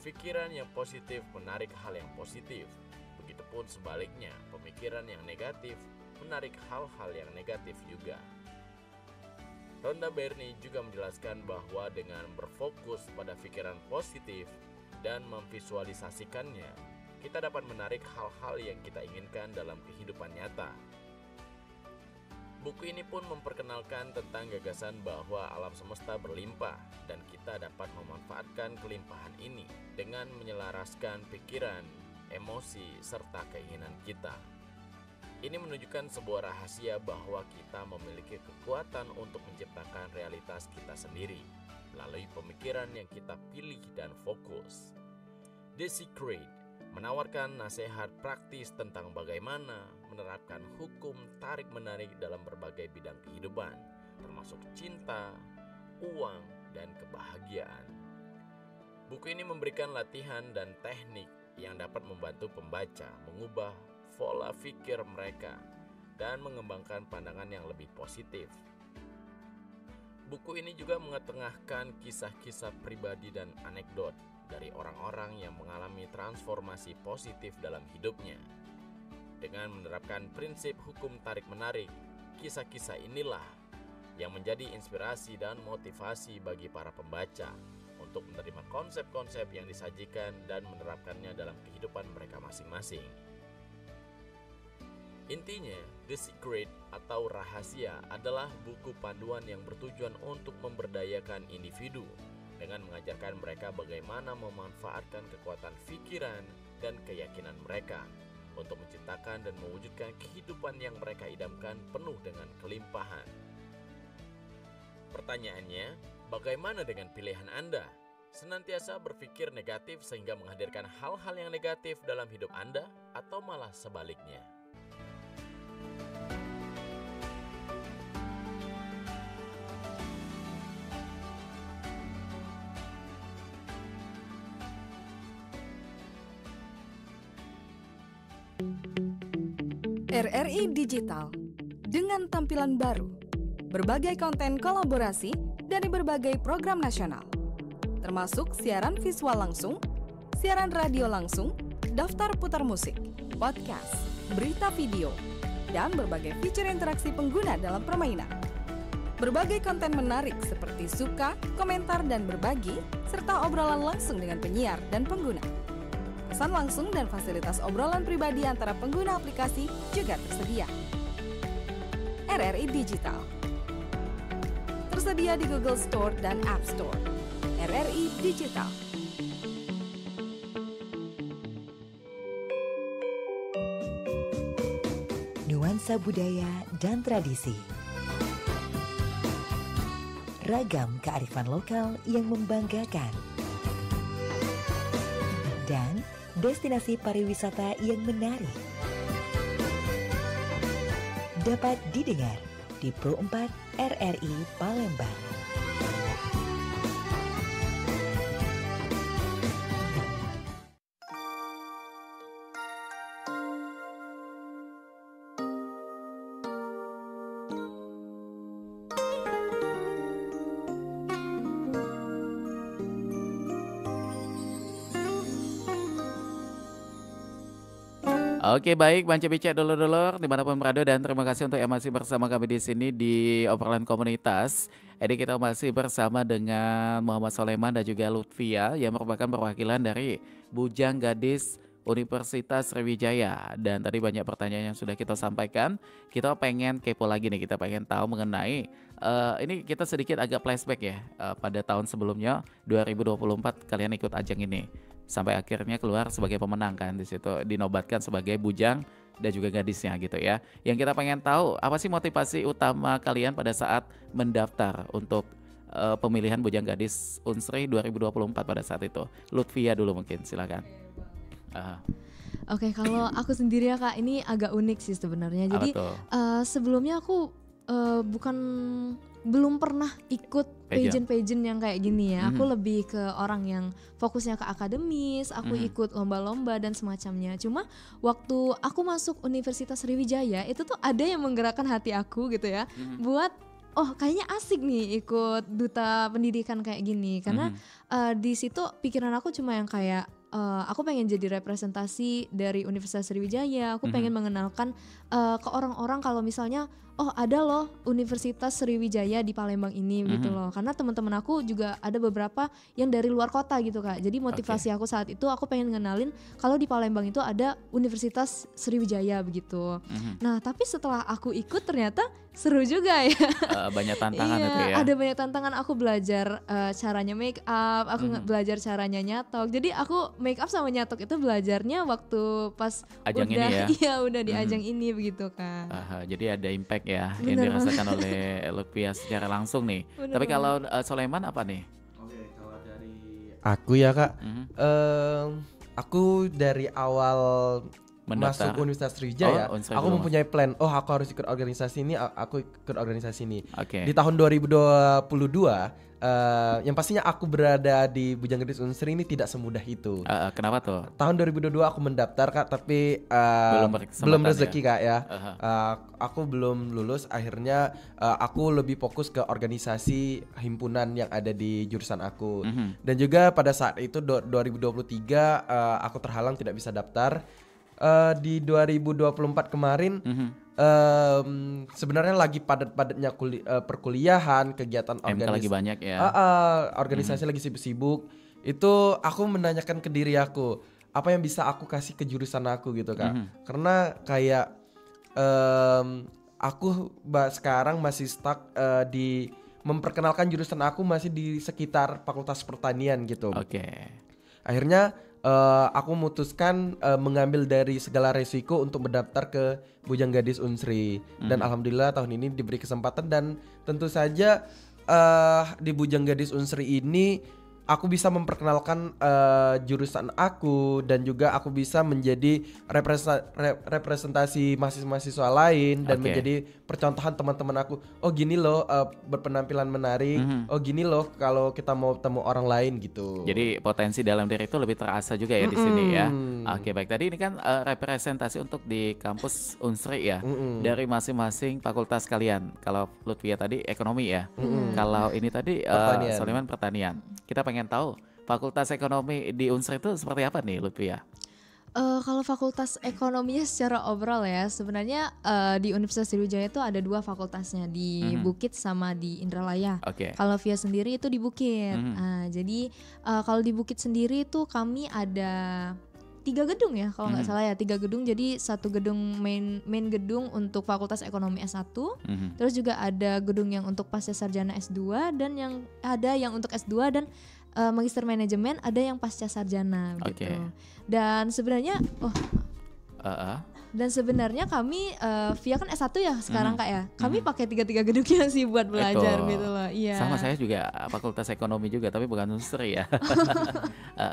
pikiran yang positif menarik hal yang positif. Begitupun sebaliknya, pemikiran yang negatif menarik hal-hal yang negatif juga. Rhonda Byrne juga menjelaskan bahwa dengan berfokus pada pikiran positif dan memvisualisasikannya, kita dapat menarik hal-hal yang kita inginkan dalam kehidupan nyata. Buku ini pun memperkenalkan tentang gagasan bahwa alam semesta berlimpah dan kita dapat memanfaatkan kelimpahan ini dengan menyelaraskan pikiran, emosi, serta keinginan kita. Ini menunjukkan sebuah rahasia bahwa kita memiliki kekuatan untuk menciptakan realitas kita sendiri melalui pemikiran yang kita pilih dan fokus. The Secret menawarkan nasihat praktis tentang bagaimana menerapkan hukum tarik-menarik dalam berbagai bidang kehidupan, termasuk cinta, uang, dan kebahagiaan. Buku ini memberikan latihan dan teknik yang dapat membantu pembaca mengubah pola pikir mereka dan mengembangkan pandangan yang lebih positif. Buku ini juga mengetengahkan kisah-kisah pribadi dan anekdot dari orang-orang yang mengalami transformasi positif dalam hidupnya. Dengan menerapkan prinsip hukum tarik-menarik, kisah-kisah inilah yang menjadi inspirasi dan motivasi bagi para pembaca untuk menerima konsep-konsep yang disajikan dan menerapkannya dalam kehidupan mereka masing-masing. Intinya, The Secret atau rahasia adalah buku panduan yang bertujuan untuk memberdayakan individu dengan mengajarkan mereka bagaimana memanfaatkan kekuatan pikiran dan keyakinan mereka untuk menciptakan dan mewujudkan kehidupan yang mereka idamkan penuh dengan kelimpahan. Pertanyaannya, bagaimana dengan pilihan Anda? Senantiasa berpikir negatif sehingga menghadirkan hal-hal yang negatif dalam hidup Anda atau malah sebaliknya? RRI Digital dengan tampilan baru, berbagai konten kolaborasi dari berbagai program nasional, termasuk siaran visual langsung, siaran radio langsung, daftar putar musik, podcast, berita video, dan berbagai fitur interaksi pengguna dalam permainan. Berbagai konten menarik seperti suka, komentar, dan berbagi, serta obrolan langsung dengan penyiar dan pengguna. Pesan langsung dan fasilitas obrolan pribadi antara pengguna aplikasi juga tersedia. RRI Digital tersedia di Google Store dan App Store. RRI Digital. Nuansa budaya dan tradisi. Ragam kearifan lokal yang membanggakan. Dan destinasi pariwisata yang menarik. Dapat didengar di Pro 4 RRI Palembang. Oke, baik, Bang Cebice dulur-dulur dimanapun berada, dan terima kasih untuk yang masih bersama kami di sini di obrolan komunitas. Jadi kita masih bersama dengan Muhammad Soleman dan juga Lutfia yang merupakan perwakilan dari Bujang Gadis Universitas Sriwijaya. Dan tadi banyak pertanyaan yang sudah kita sampaikan. Kita pengen kepo lagi nih, kita pengen tahu mengenai ini kita sedikit agak flashback ya, pada tahun sebelumnya 2024 kalian ikut ajang ini. Sampai akhirnya keluar sebagai pemenang kan, di situ dinobatkan sebagai bujang dan juga gadisnya gitu ya. Yang kita pengen tahu apa sih motivasi utama kalian pada saat mendaftar untuk pemilihan Bujang Gadis Unsri 2024 pada saat itu. Lutfia dulu mungkin, silakan. Oke, kalau aku sendiri ya Kak, ini agak unik sih sebenarnya. Jadi sebelumnya aku belum pernah ikut pageant yang kayak gini ya. Aku lebih ke orang yang fokusnya ke akademis, aku ikut lomba-lomba dan semacamnya. Cuma waktu aku masuk Universitas Sriwijaya itu tuh ada yang menggerakkan hati aku gitu ya, buat kayaknya asik nih ikut duta pendidikan kayak gini. Karena di situ pikiran aku cuma yang kayak aku pengen jadi representasi dari Universitas Sriwijaya. Aku pengen mengenalkan ke orang-orang kalau misalnya ada loh Universitas Sriwijaya di Palembang ini gitu loh. Karena teman-teman aku juga ada beberapa yang dari luar kota gitu Kak. Jadi motivasi aku saat itu aku pengen ngenalin kalau di Palembang itu ada Universitas Sriwijaya begitu. Nah, tapi setelah aku ikut ternyata seru juga ya. Banyak tantangan itu ya. Ada banyak tantangan. Aku belajar caranya make up, aku belajar caranya nyatok. Jadi aku make up sama nyatok itu belajarnya waktu pas ajang udah ini ya? Iya, udah di ajang ini begitu kan. Jadi ada impact ya Bener yang dirasakan oleh Lutfia secara langsung nih. Tapi kalau Soleman apa nih? Oke, kalau dari aku ya Kak, aku dari awal mendaftar. masuk Universitas Sriwijaya, aku mempunyai plan. Aku harus ikut organisasi ini, aku ikut organisasi ini. Di tahun 2022, yang pastinya aku berada di Bujang Gadis Unsri ini tidak semudah itu. Kenapa tuh? Tahun 2022 aku mendaftar Kak, tapi belum rezeki ya? Kak ya. Aku belum lulus. Akhirnya aku lebih fokus ke organisasi himpunan yang ada di jurusan aku. Dan juga pada saat itu 2023 aku terhalang tidak bisa daftar. Di 2024 kemarin sebenarnya lagi padat-padatnya perkuliahan, kegiatan organisasi lagi banyak ya. Organisasi lagi sibuk-sibuk. Itu aku menanyakan ke diri aku, apa yang bisa aku kasih ke jurusan aku gitu Kak. Karena kayak aku sekarang masih stuck di memperkenalkan jurusan aku masih di sekitar Fakultas Pertanian gitu. Akhirnya aku memutuskan mengambil dari segala resiko untuk mendaftar ke Bujang Gadis Unsri. Dan alhamdulillah tahun ini diberi kesempatan, dan tentu saja di Bujang Gadis Unsri ini aku bisa memperkenalkan jurusan aku, dan juga aku bisa menjadi representasi mahasiswa lain dan menjadi percontohan teman-teman aku. Oh gini loh berpenampilan menarik. Oh gini loh kalau kita mau ketemu orang lain gitu. Jadi potensi dalam diri itu lebih terasa juga ya di sini ya. Oke, baik, tadi ini kan representasi untuk di kampus Unsri ya. Dari masing-masing fakultas kalian. Kalau Lutfia tadi ekonomi ya. Kalau ini tadi Soleman pertanian. Kita pengen tahu Fakultas Ekonomi di Unsri itu seperti apa nih Lutfia? Kalau fakultas ekonominya secara overall ya, sebenarnya di Universitas Sriwijaya itu ada 2 fakultasnya, di Bukit sama di Indralaya. Oke. Kalau Via sendiri itu di Bukit. Jadi kalau di Bukit sendiri itu kami ada 3 gedung ya, kalau nggak salah ya, 3 gedung. Jadi 1 gedung main gedung untuk Fakultas Ekonomi S1, terus juga ada gedung yang untuk pasca sarjana S2 dan yang untuk S2 dan Magister Manajemen, ada yang pasca sarjana gitu. Dan sebenarnya kami Via kan S1 ya sekarang Kak ya. Kami pakai 3 gedungnya sih buat belajar gitu loh. Iya. Sama saya juga Fakultas Ekonomi juga, tapi bukan Unsri ya.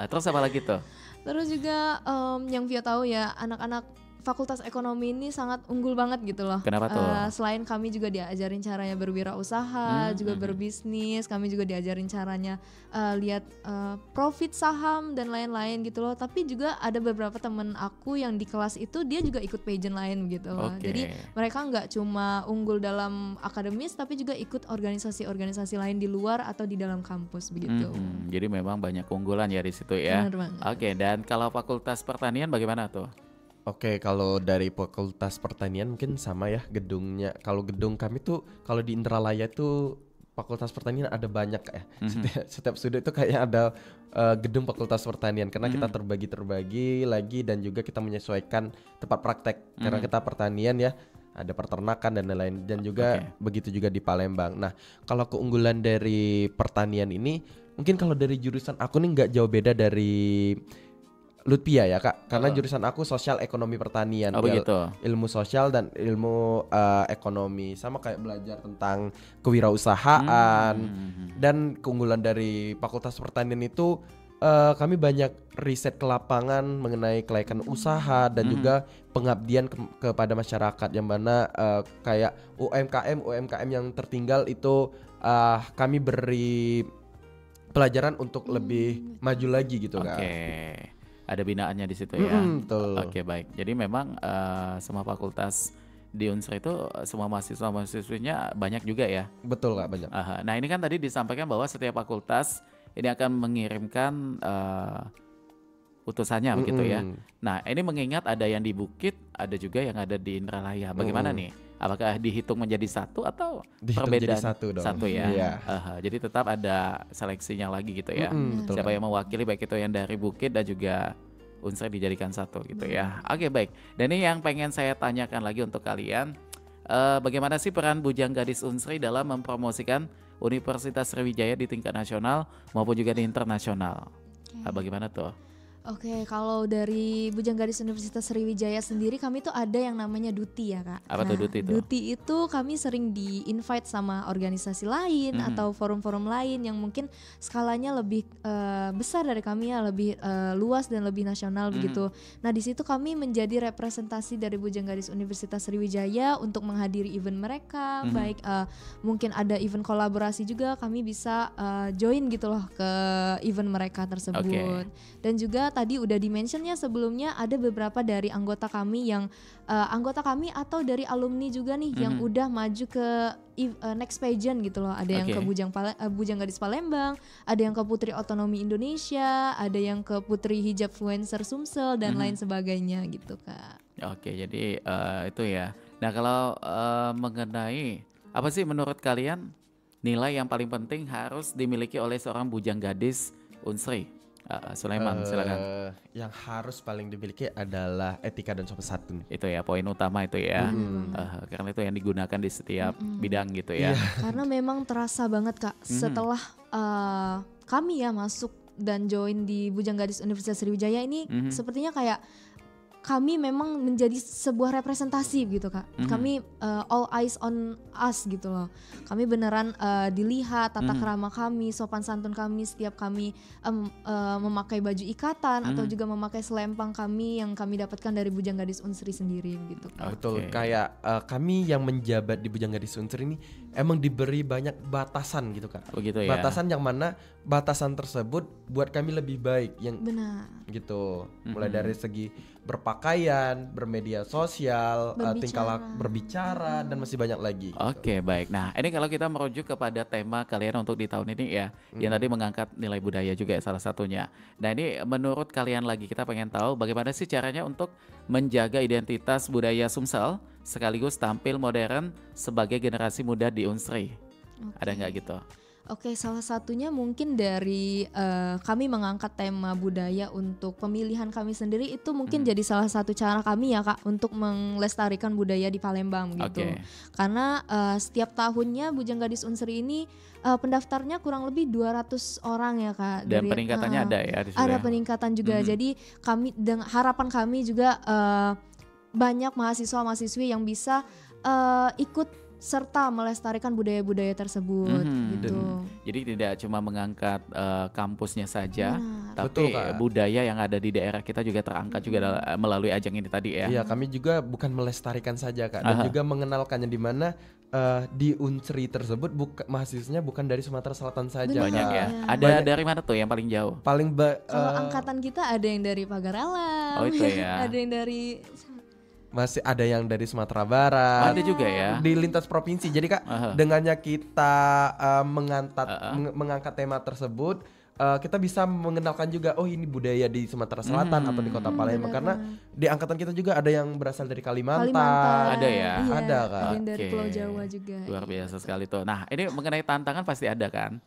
Terus apa lagi tuh? Terus juga yang Via tahu ya, anak-anak Fakultas Ekonomi ini sangat unggul banget gitu loh. Kenapa tuh? Selain kami juga diajarin caranya berwirausaha, juga berbisnis, kami juga diajarin caranya lihat profit saham dan lain-lain gitu loh. Tapi juga ada beberapa temen aku yang di kelas itu dia juga ikut pageant lain gitu loh. Jadi mereka nggak cuma unggul dalam akademis, tapi juga ikut organisasi-organisasi lain di luar atau di dalam kampus begitu. Jadi memang banyak keunggulan ya di situ ya. Benar banget. Dan kalau Fakultas Pertanian bagaimana tuh? Oke, kalau dari Fakultas Pertanian mungkin sama ya gedungnya. Kalau gedung kami tuh kalau di Indralaya tuh Fakultas Pertanian ada banyak ya. Setiap sudut itu kayaknya ada gedung Fakultas Pertanian karena kita terbagi lagi dan juga kita menyesuaikan tempat praktek. Karena kita pertanian ya, ada peternakan dan lain-lain, dan juga begitu juga di Palembang. Nah, kalau keunggulan dari pertanian ini mungkin kalau dari jurusan aku nih nggak jauh beda dari Lutpia ya Kak, karena jurusan aku sosial ekonomi pertanian, ilmu sosial dan ilmu ekonomi, sama kayak belajar tentang kewirausahaan. Dan keunggulan dari Fakultas Pertanian itu kami banyak riset ke lapangan mengenai kelayakan usaha dan juga pengabdian kepada masyarakat, yang mana kayak UMKM yang tertinggal itu kami beri pelajaran untuk lebih maju lagi gitu Kak. Ada binaannya di situ ya. Betul. Baik. Jadi memang semua fakultas di Unsri itu semua mahasiswa-mahasiswinya banyak juga ya. Betul Kak, banyak. Nah ini kan tadi disampaikan bahwa setiap fakultas ini akan mengirimkan utusannya begitu ya. Nah ini mengingat ada yang di Bukit, ada juga yang ada di Indralaya. Bagaimana nih? Apakah dihitung menjadi satu atau perbedaan? Jadi satu dong. Satu ya. Jadi tetap ada seleksinya lagi gitu ya. Siapa yang mewakili baik itu yang dari Bukit dan juga Unsri dijadikan satu gitu ya. Baik. Dan ini yang pengen saya tanyakan lagi untuk kalian. Bagaimana sih peran Bujang Gadis Unsri dalam mempromosikan Universitas Sriwijaya di tingkat nasional maupun juga di internasional? Bagaimana tuh? Oke, kalau dari Bujang Gadis Universitas Sriwijaya sendiri kami tuh ada yang namanya Duti ya Kak. Apa tuh Duti itu? Duti itu kami sering di-invite sama organisasi lain atau forum-forum lain yang mungkin skalanya lebih besar dari kami ya, lebih luas dan lebih nasional begitu. Nah di situ kami menjadi representasi dari Bujang Gadis Universitas Sriwijaya untuk menghadiri event mereka, baik mungkin ada event kolaborasi juga kami bisa join gitu loh ke event mereka tersebut. Dan juga tadi udah di-mentionnya sebelumnya ada beberapa dari anggota kami yang atau dari alumni juga nih yang udah maju ke next pageant gitu loh. Ada yang ke Bujang Gadis Palembang, ada yang ke Putri Otonomi Indonesia, ada yang ke Putri Hijab Fluencer Sumsel dan lain sebagainya gitu Kak. Jadi itu ya. Nah kalau mengenai apa sih menurut kalian nilai yang paling penting harus dimiliki oleh seorang Bujang Gadis Unsri? Sulaiman silakan. Yang harus paling dimiliki adalah etika dan sopan santun. Itu ya poin utama itu ya. Karena itu yang digunakan di setiap bidang gitu ya. Karena memang terasa banget Kak setelah kami ya masuk dan join di Bujang Gadis Universitas Sriwijaya ini sepertinya kayak kami memang menjadi sebuah representasi gitu Kak. Kami all eyes on us gitu loh. Kami beneran dilihat tata krama kami, sopan santun kami setiap kami memakai baju ikatan atau juga memakai selempang kami yang kami dapatkan dari Bujang Gadis Unsri sendiri gitu Kak. Betul, kayak kami yang menjabat di Bujang Gadis Unsri ini emang diberi banyak batasan gitu Kak. Begitu ya. Batasan yang mana batasan tersebut buat kami lebih baik yang benar gitu. Mulai dari segi berpakaian berpakaian, bermedia sosial, tingkah laku berbicara, dan masih banyak lagi. Oke, baik. Nah, ini kalau kita merujuk kepada tema kalian untuk di tahun ini ya, yang tadi mengangkat nilai budaya juga ya salah satunya. Nah, ini menurut kalian lagi kita pengen tahu bagaimana sih caranya untuk menjaga identitas budaya Sumsel sekaligus tampil modern sebagai generasi muda di Unsri. Ada nggak gitu? Oke, salah satunya mungkin dari kami mengangkat tema budaya untuk pemilihan kami sendiri itu mungkin jadi salah satu cara kami ya Kak untuk melestarikan budaya di Palembang gitu. Karena setiap tahunnya Bujang Gadis Unsri ini pendaftarnya kurang lebih 200 orang ya Kak. Dan peningkatannya ada ya? Ada peningkatan juga. Jadi kami harapan kami juga banyak mahasiswa-mahasiswi yang bisa ikut serta melestarikan budaya-budaya tersebut gitu. Jadi tidak cuma mengangkat kampusnya saja, tapi budaya yang ada di daerah kita juga terangkat juga melalui ajang ini tadi ya. Iya, kami juga bukan melestarikan saja Kak, dan juga mengenalkannya di mana di Unsri tersebut mahasiswanya bukan dari Sumatera Selatan saja. Banyak ya. Ada dari mana tuh yang paling jauh? Kalau angkatan kita ada yang dari Pagar Alam. Oh itu ya. Ada yang dari masih ada yang dari Sumatera Barat. Ada juga ya. Di lintas provinsi. Jadi Kak, dengannya kita mengangkat tema tersebut, kita bisa mengenalkan juga ini budaya di Sumatera Selatan atau di Kota Palembang, karena di angkatan kita juga ada yang berasal dari Kalimantan. Ada ya. Iya, ada Kak. Ada yang dari Pulau Jawa juga. Luar biasa sekali tuh. Nah, ini mengenai tantangan pasti ada kan?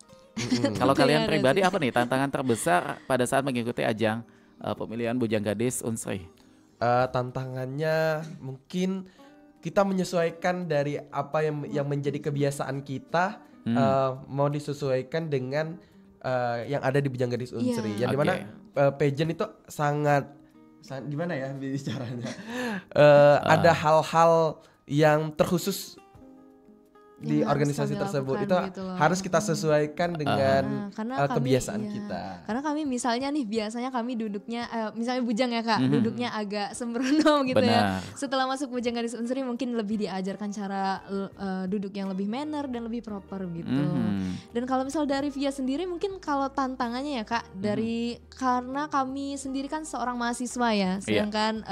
Kalau kalian pribadi apa nih tantangan terbesar pada saat mengikuti ajang pemilihan Bujang Gadis Unsri? Tantangannya mungkin kita menyesuaikan dari apa yang menjadi kebiasaan kita, mau disesuaikan dengan yang ada di Bujang Gadis Unsri, yang dimana pageant itu sangat gimana ya bicaranya, ada hal-hal yang terkhusus di organisasi tersebut itu gitu harus kita sesuaikan dengan kebiasaan kita. Karena kami misalnya nih biasanya kami duduknya misalnya Bujang ya Kak, duduknya agak sembrono gitu ya. Setelah masuk Bujang Gadis Unsri mungkin lebih diajarkan cara duduk yang lebih manner dan lebih proper gitu. Dan kalau misal dari Via sendiri mungkin kalau tantangannya ya Kak, dari karena kami sendiri kan seorang mahasiswa ya, sedangkan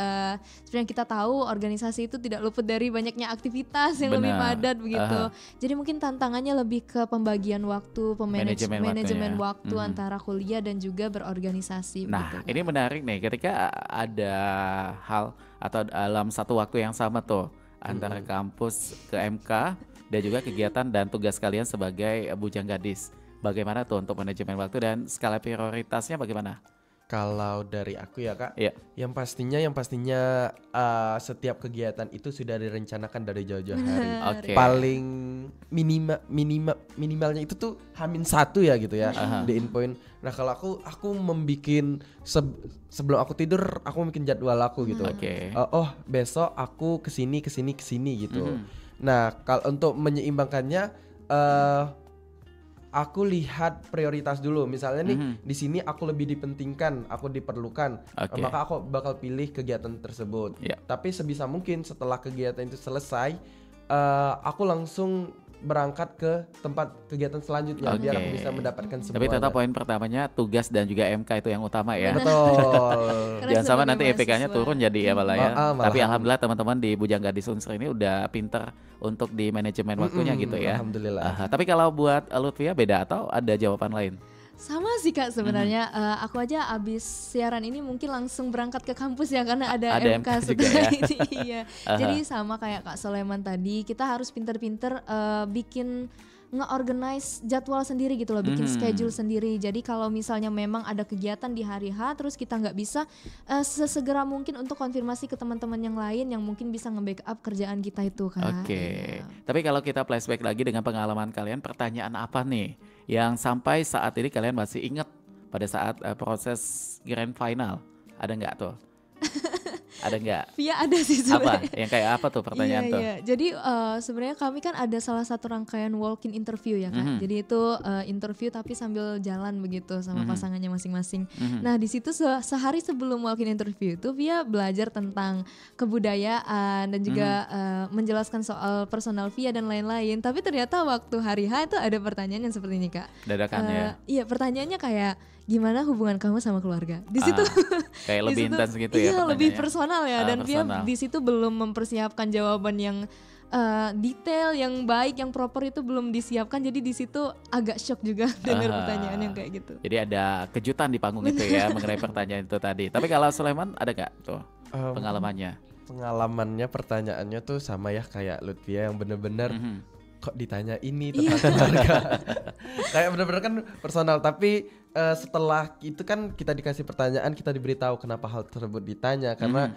seperti yang kita tahu organisasi itu tidak luput dari banyaknya aktivitas yang lebih padat begitu. Jadi mungkin tantangannya lebih ke pembagian waktu, manajemen waktu antara kuliah dan juga berorganisasi. Nah, ini menarik nih ketika ada hal atau dalam satu waktu yang sama tuh antara kampus ke MK dan juga kegiatan dan tugas kalian sebagai Bujang Gadis. Bagaimana tuh untuk manajemen waktu dan skala prioritasnya bagaimana? Kalau dari aku ya Kak, yang pastinya setiap kegiatan itu sudah direncanakan dari jauh-jauh hari. Paling minimalnya itu tuh H-1 ya gitu ya, di infoin. Nah kalau aku membikin sebelum aku tidur aku bikin jadwal aku gitu. Besok aku kesini gitu. Nah kalau untuk menyeimbangkannya, aku lihat prioritas dulu. Misalnya nih di sini aku lebih dipentingkan, aku diperlukan, maka aku bakal pilih kegiatan tersebut. Tapi sebisa mungkin setelah kegiatan itu selesai, aku langsung berangkat ke tempat kegiatan selanjutnya biar aku bisa mendapatkan semuanya. Tapi tetap poin pertamanya tugas dan juga MK itu yang utama ya. Betul. Jangan sampai nanti IPK-nya turun jadi ya malah ya. Tapi alhamdulillah teman-teman di Bujang Gadis Unsri ini udah pinter untuk di manajemen waktunya gitu ya. Alhamdulillah. Tapi kalau buat Lutfia beda atau ada jawaban lain? Sama sih Kak sebenarnya. Aku aja abis siaran ini mungkin langsung berangkat ke kampus ya karena ada MK setelah ini. Iya. Jadi sama kayak Kak Soleman tadi, kita harus pinter-pinter bikin nge-organize jadwal sendiri gitu loh, bikin schedule sendiri. Jadi kalau misalnya memang ada kegiatan di hari H terus kita nggak bisa, sesegera mungkin untuk konfirmasi ke teman-teman yang lain yang mungkin bisa nge-backup kerjaan kita itu Kak. Tapi kalau kita flashback lagi dengan pengalaman kalian, pertanyaan apa nih yang sampai saat ini kalian masih ingat pada saat proses grand final? Ada nggak tuh? Ada nggak? Via ada sih sebenarnya. Apa? Yang kayak apa tuh pertanyaan tuh? Iya. Jadi sebenarnya kami kan ada salah satu rangkaian walk-in interview ya Kak. Jadi itu interview tapi sambil jalan begitu sama pasangannya masing-masing. Nah di situ sehari sebelum walk-in interview itu Via belajar tentang kebudayaan dan juga menjelaskan soal personal Via dan lain-lain. Tapi ternyata waktu hari H itu ada pertanyaan yang seperti ini Kak. Dadakan ya? Iya, pertanyaannya kayak gimana hubungan kamu sama keluarga? Di situ kayak lebih intens gitu ya. Iya, lebih personal personal ya, dan Via personal. di situ belum mempersiapkan jawaban yang detail, yang baik, yang proper itu belum disiapkan. Jadi di situ agak shock juga dengar pertanyaan yang kayak gitu. Jadi ada kejutan di panggung itu ya mengenai pertanyaan itu tadi. Tapi kalau Sulaiman ada nggak tuh pengalamannya? Pengalamannya, pertanyaannya tuh sama ya kayak Lutfia, yang bener-bener kok ditanya ini tentang keluarga. Kayak bener-bener kan personal. Tapi setelah itu kan kita dikasih pertanyaan, kita diberitahu kenapa hal tersebut ditanya. Karena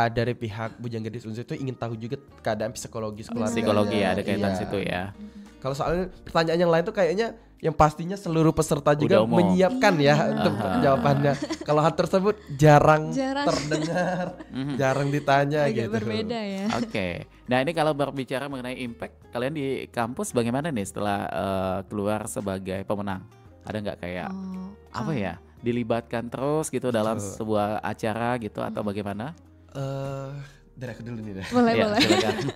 dari pihak Bujang Gadis Unsri itu ingin tahu juga keadaan psikologis keluarga. Psikologi ya, ada kaitan situ ya. Kalau soal pertanyaan yang lain tuh kayaknya yang pastinya seluruh peserta juga menyiapkan ya untuk jawabannya. Kalau hal tersebut jarang terdengar, jarang ditanya agak gitu. Berbeda ya. Oke. Nah ini kalau berbicara mengenai impact, kalian di kampus bagaimana nih setelah keluar sebagai pemenang? Ada nggak kayak apa ya? Dilibatkan terus gitu dalam sebuah acara gitu atau bagaimana? Dari aku dulu nih deh. Boleh.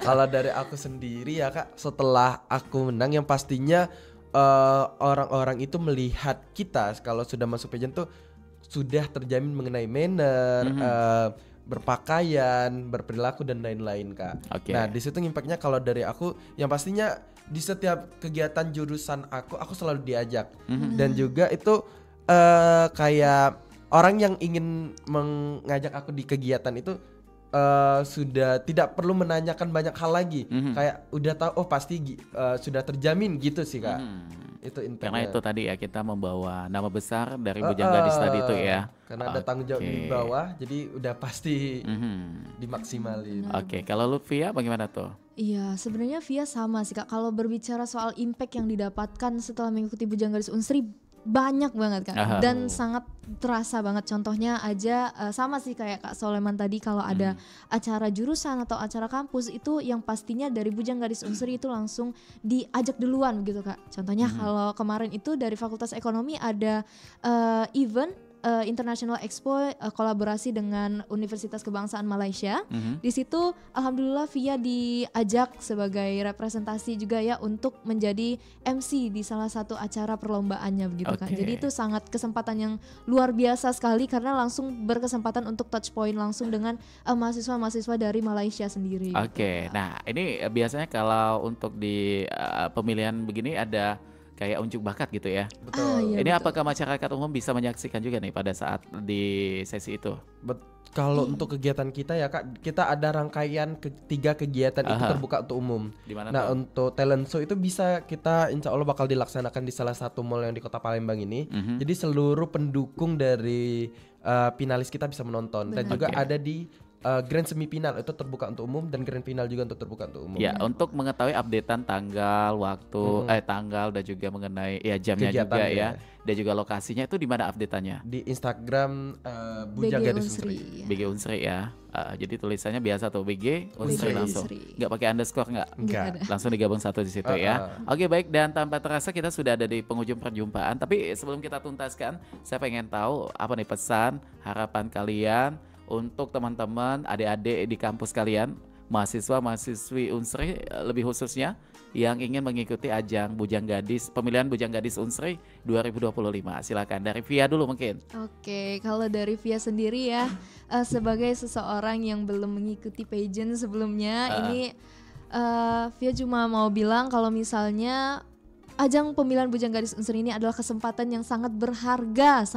Kalau dari aku sendiri ya Kak, setelah aku menang yang pastinya orang-orang itu melihat kita kalau sudah masuk pageant tuh sudah terjamin mengenai manner, berpakaian, berperilaku dan lain-lain Kak. Nah di situ impactnya kalau dari aku yang pastinya di setiap kegiatan jurusan aku selalu diajak dan juga itu kayak orang yang ingin mengajak aku di kegiatan itu sudah tidak perlu menanyakan banyak hal lagi, kayak udah tahu pasti sudah terjamin gitu sih Kak. Itu impactnya. Karena itu tadi ya kita membawa nama besar dari Bujang Gadis tadi itu ya. Karena ada tanggung jawab di bawah, jadi udah pasti dimaksimalin. Oke, kalau lu Via bagaimana tuh? Iya, sebenarnya Via sama sih Kak. Kalau berbicara soal impact yang didapatkan setelah mengikuti Bujang Gadis Unsri, banyak banget Kak, dan sangat terasa banget. Contohnya aja sama sih kayak Kak Soleman tadi, kalau ada acara jurusan atau acara kampus itu yang pastinya dari Bujang Gadis Unsri itu langsung diajak duluan gitu Kak. Contohnya kalau kemarin itu dari Fakultas Ekonomi ada event International Expo kolaborasi dengan Universitas Kebangsaan Malaysia. Di situ alhamdulillah Via diajak sebagai representasi juga ya untuk menjadi MC di salah satu acara perlombaannya begitu kan. Jadi itu sangat kesempatan yang luar biasa sekali karena langsung berkesempatan untuk touch point langsung dengan mahasiswa-mahasiswa dari Malaysia sendiri. Nah ini biasanya kalau untuk di pemilihan begini ada kayak unjuk bakat gitu ya. Betul. Ini apakah masyarakat umum bisa menyaksikan juga nih pada saat di sesi itu? Kalau untuk kegiatan kita ya Kak, kita ada rangkaian 3 kegiatan itu terbuka untuk umum. Dimana nah tuh? Untuk talent show itu bisa kita insya Allah bakal dilaksanakan di salah satu mall yang di Kota Palembang ini. Jadi seluruh pendukung dari finalis kita bisa menonton. Dan juga ada di grand semifinal itu terbuka untuk umum dan grand final juga untuk terbuka untuk umum. Ya, untuk mengetahui updatean tanggal, waktu, tanggal dan juga mengenai jamnya juga ya. Dan juga lokasinya itu di mana updateannya? Di Instagram Bujang Gadis Unsri. BG Unsri ya. Jadi tulisannya biasa tuh BG Unsri langsung. Nggak pakai underscore nggak? Langsung digabung satu di situ ya. Oke, baik, dan tanpa terasa kita sudah ada di penghujung perjumpaan. Tapi sebelum kita tuntaskan, saya pengen tahu apa nih pesan, harapan kalian untuk teman-teman, adik-adik di kampus kalian, mahasiswa-mahasiswi Unsri lebih khususnya yang ingin mengikuti ajang Bujang Gadis, pemilihan Bujang Gadis Unsri 2025. Silakan dari Via dulu mungkin. Oke, kalau dari Via sendiri ya, sebagai seseorang yang belum mengikuti pageant sebelumnya, ini Via cuma mau bilang kalau misalnya ajang pemilihan Bujang Gadis Unsri ini adalah kesempatan yang sangat berharga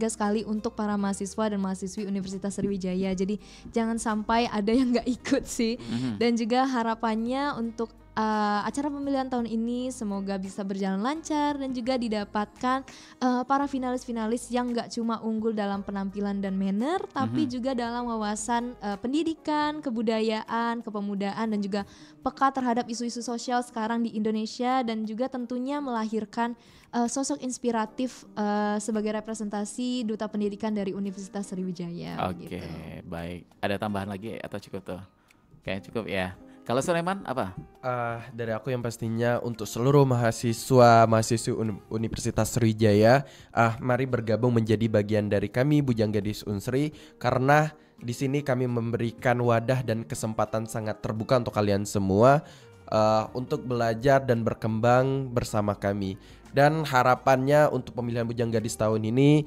sekali untuk para mahasiswa dan mahasiswi Universitas Sriwijaya. Jadi jangan sampai ada yang nggak ikut sih. Dan juga harapannya untuk acara pemilihan tahun ini semoga bisa berjalan lancar dan juga didapatkan para finalis-finalis yang nggak cuma unggul dalam penampilan dan manner, tapi juga dalam wawasan pendidikan, kebudayaan, kepemudaan dan juga peka terhadap isu-isu sosial sekarang di Indonesia, dan juga tentunya melahirkan sosok inspiratif sebagai representasi duta pendidikan dari Universitas Sriwijaya. Oke, baik. Ada tambahan lagi atau cukup tuh? Kayaknya cukup ya. Kalau Sulaiman apa? Dari aku yang pastinya untuk seluruh mahasiswi Universitas Sriwijaya, mari bergabung menjadi bagian dari kami Bujang Gadis Unsri, karena di sini kami memberikan wadah dan kesempatan sangat terbuka untuk kalian semua untuk belajar dan berkembang bersama kami. Dan harapannya untuk pemilihan Bujang Gadis tahun ini,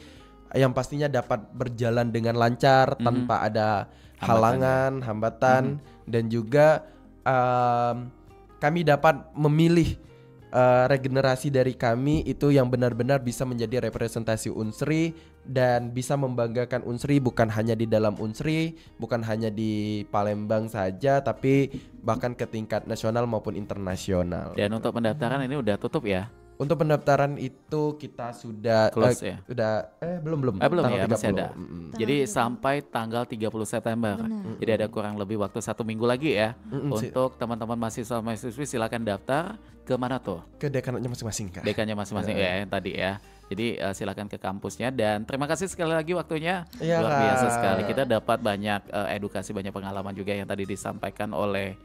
yang pastinya dapat berjalan dengan lancar tanpa ada halangan, hambatan, dan juga kami dapat memilih regenerasi dari kami itu yang benar-benar bisa menjadi representasi Unsri dan bisa membanggakan Unsri bukan hanya di dalam Unsri, bukan hanya di Palembang saja, tapi bahkan ke tingkat nasional maupun internasional. Dan untuk pendaftaran ini udah tutup ya? Untuk pendaftaran itu kita sudah close ya? Belum belum ya, 30. masih ada. Jadi sampai tanggal 30 September. Jadi ada kurang lebih waktu 1 minggu lagi ya. Untuk teman-teman mahasiswa-mahasiswi silakan daftar ke mana tuh? Ke dekanatnya masing-masing, Kak. Dekannya masing-masing ya yang tadi ya. Jadi silakan ke kampusnya dan terima kasih sekali lagi waktunya. Luar biasa sekali. Kita dapat banyak edukasi, banyak pengalaman juga yang tadi disampaikan oleh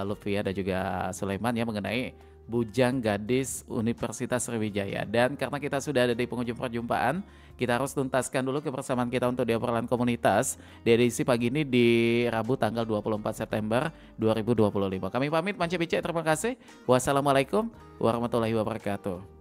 Lutfia dan juga Sulaiman ya mengenai Bujang Gadis Universitas Sriwijaya. Dan karena kita sudah ada di penghujung perjumpaan, kita harus tuntaskan dulu kebersamaan kita untuk di obrolan komunitas di edisi pagi ini di Rabu tanggal 24 September 2025. Kami pamit, Mance Bice, terima kasih. Wassalamualaikum warahmatullahi wabarakatuh.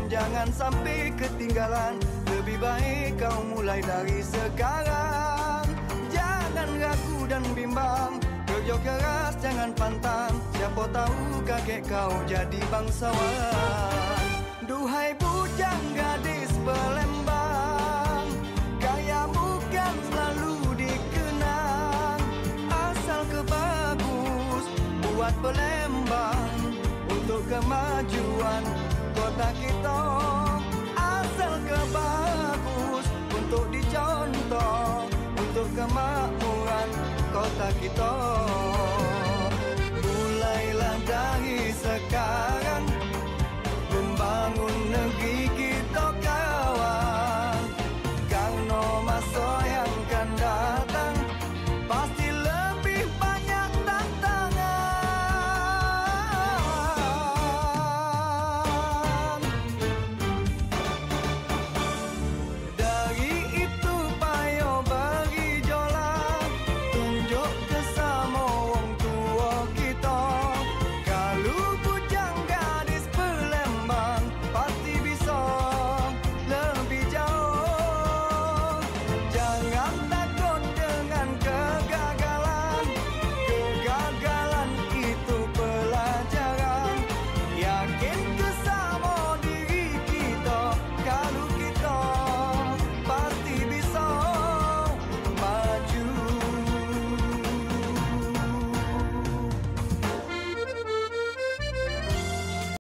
Jangan sampai ketinggalan, lebih baik kau mulai dari sekarang. Jangan ragu dan bimbang, kerja keras jangan pantang. Siapa tahu kakek kau jadi bangsawan. Duhai bujang gadis Palembang, gayamu kan selalu dikenang. Asal ke bagus, buat Palembang untuk kemajuan kota kita. Asal ke bagus untuk dicontoh untuk kemakmuran kota kita.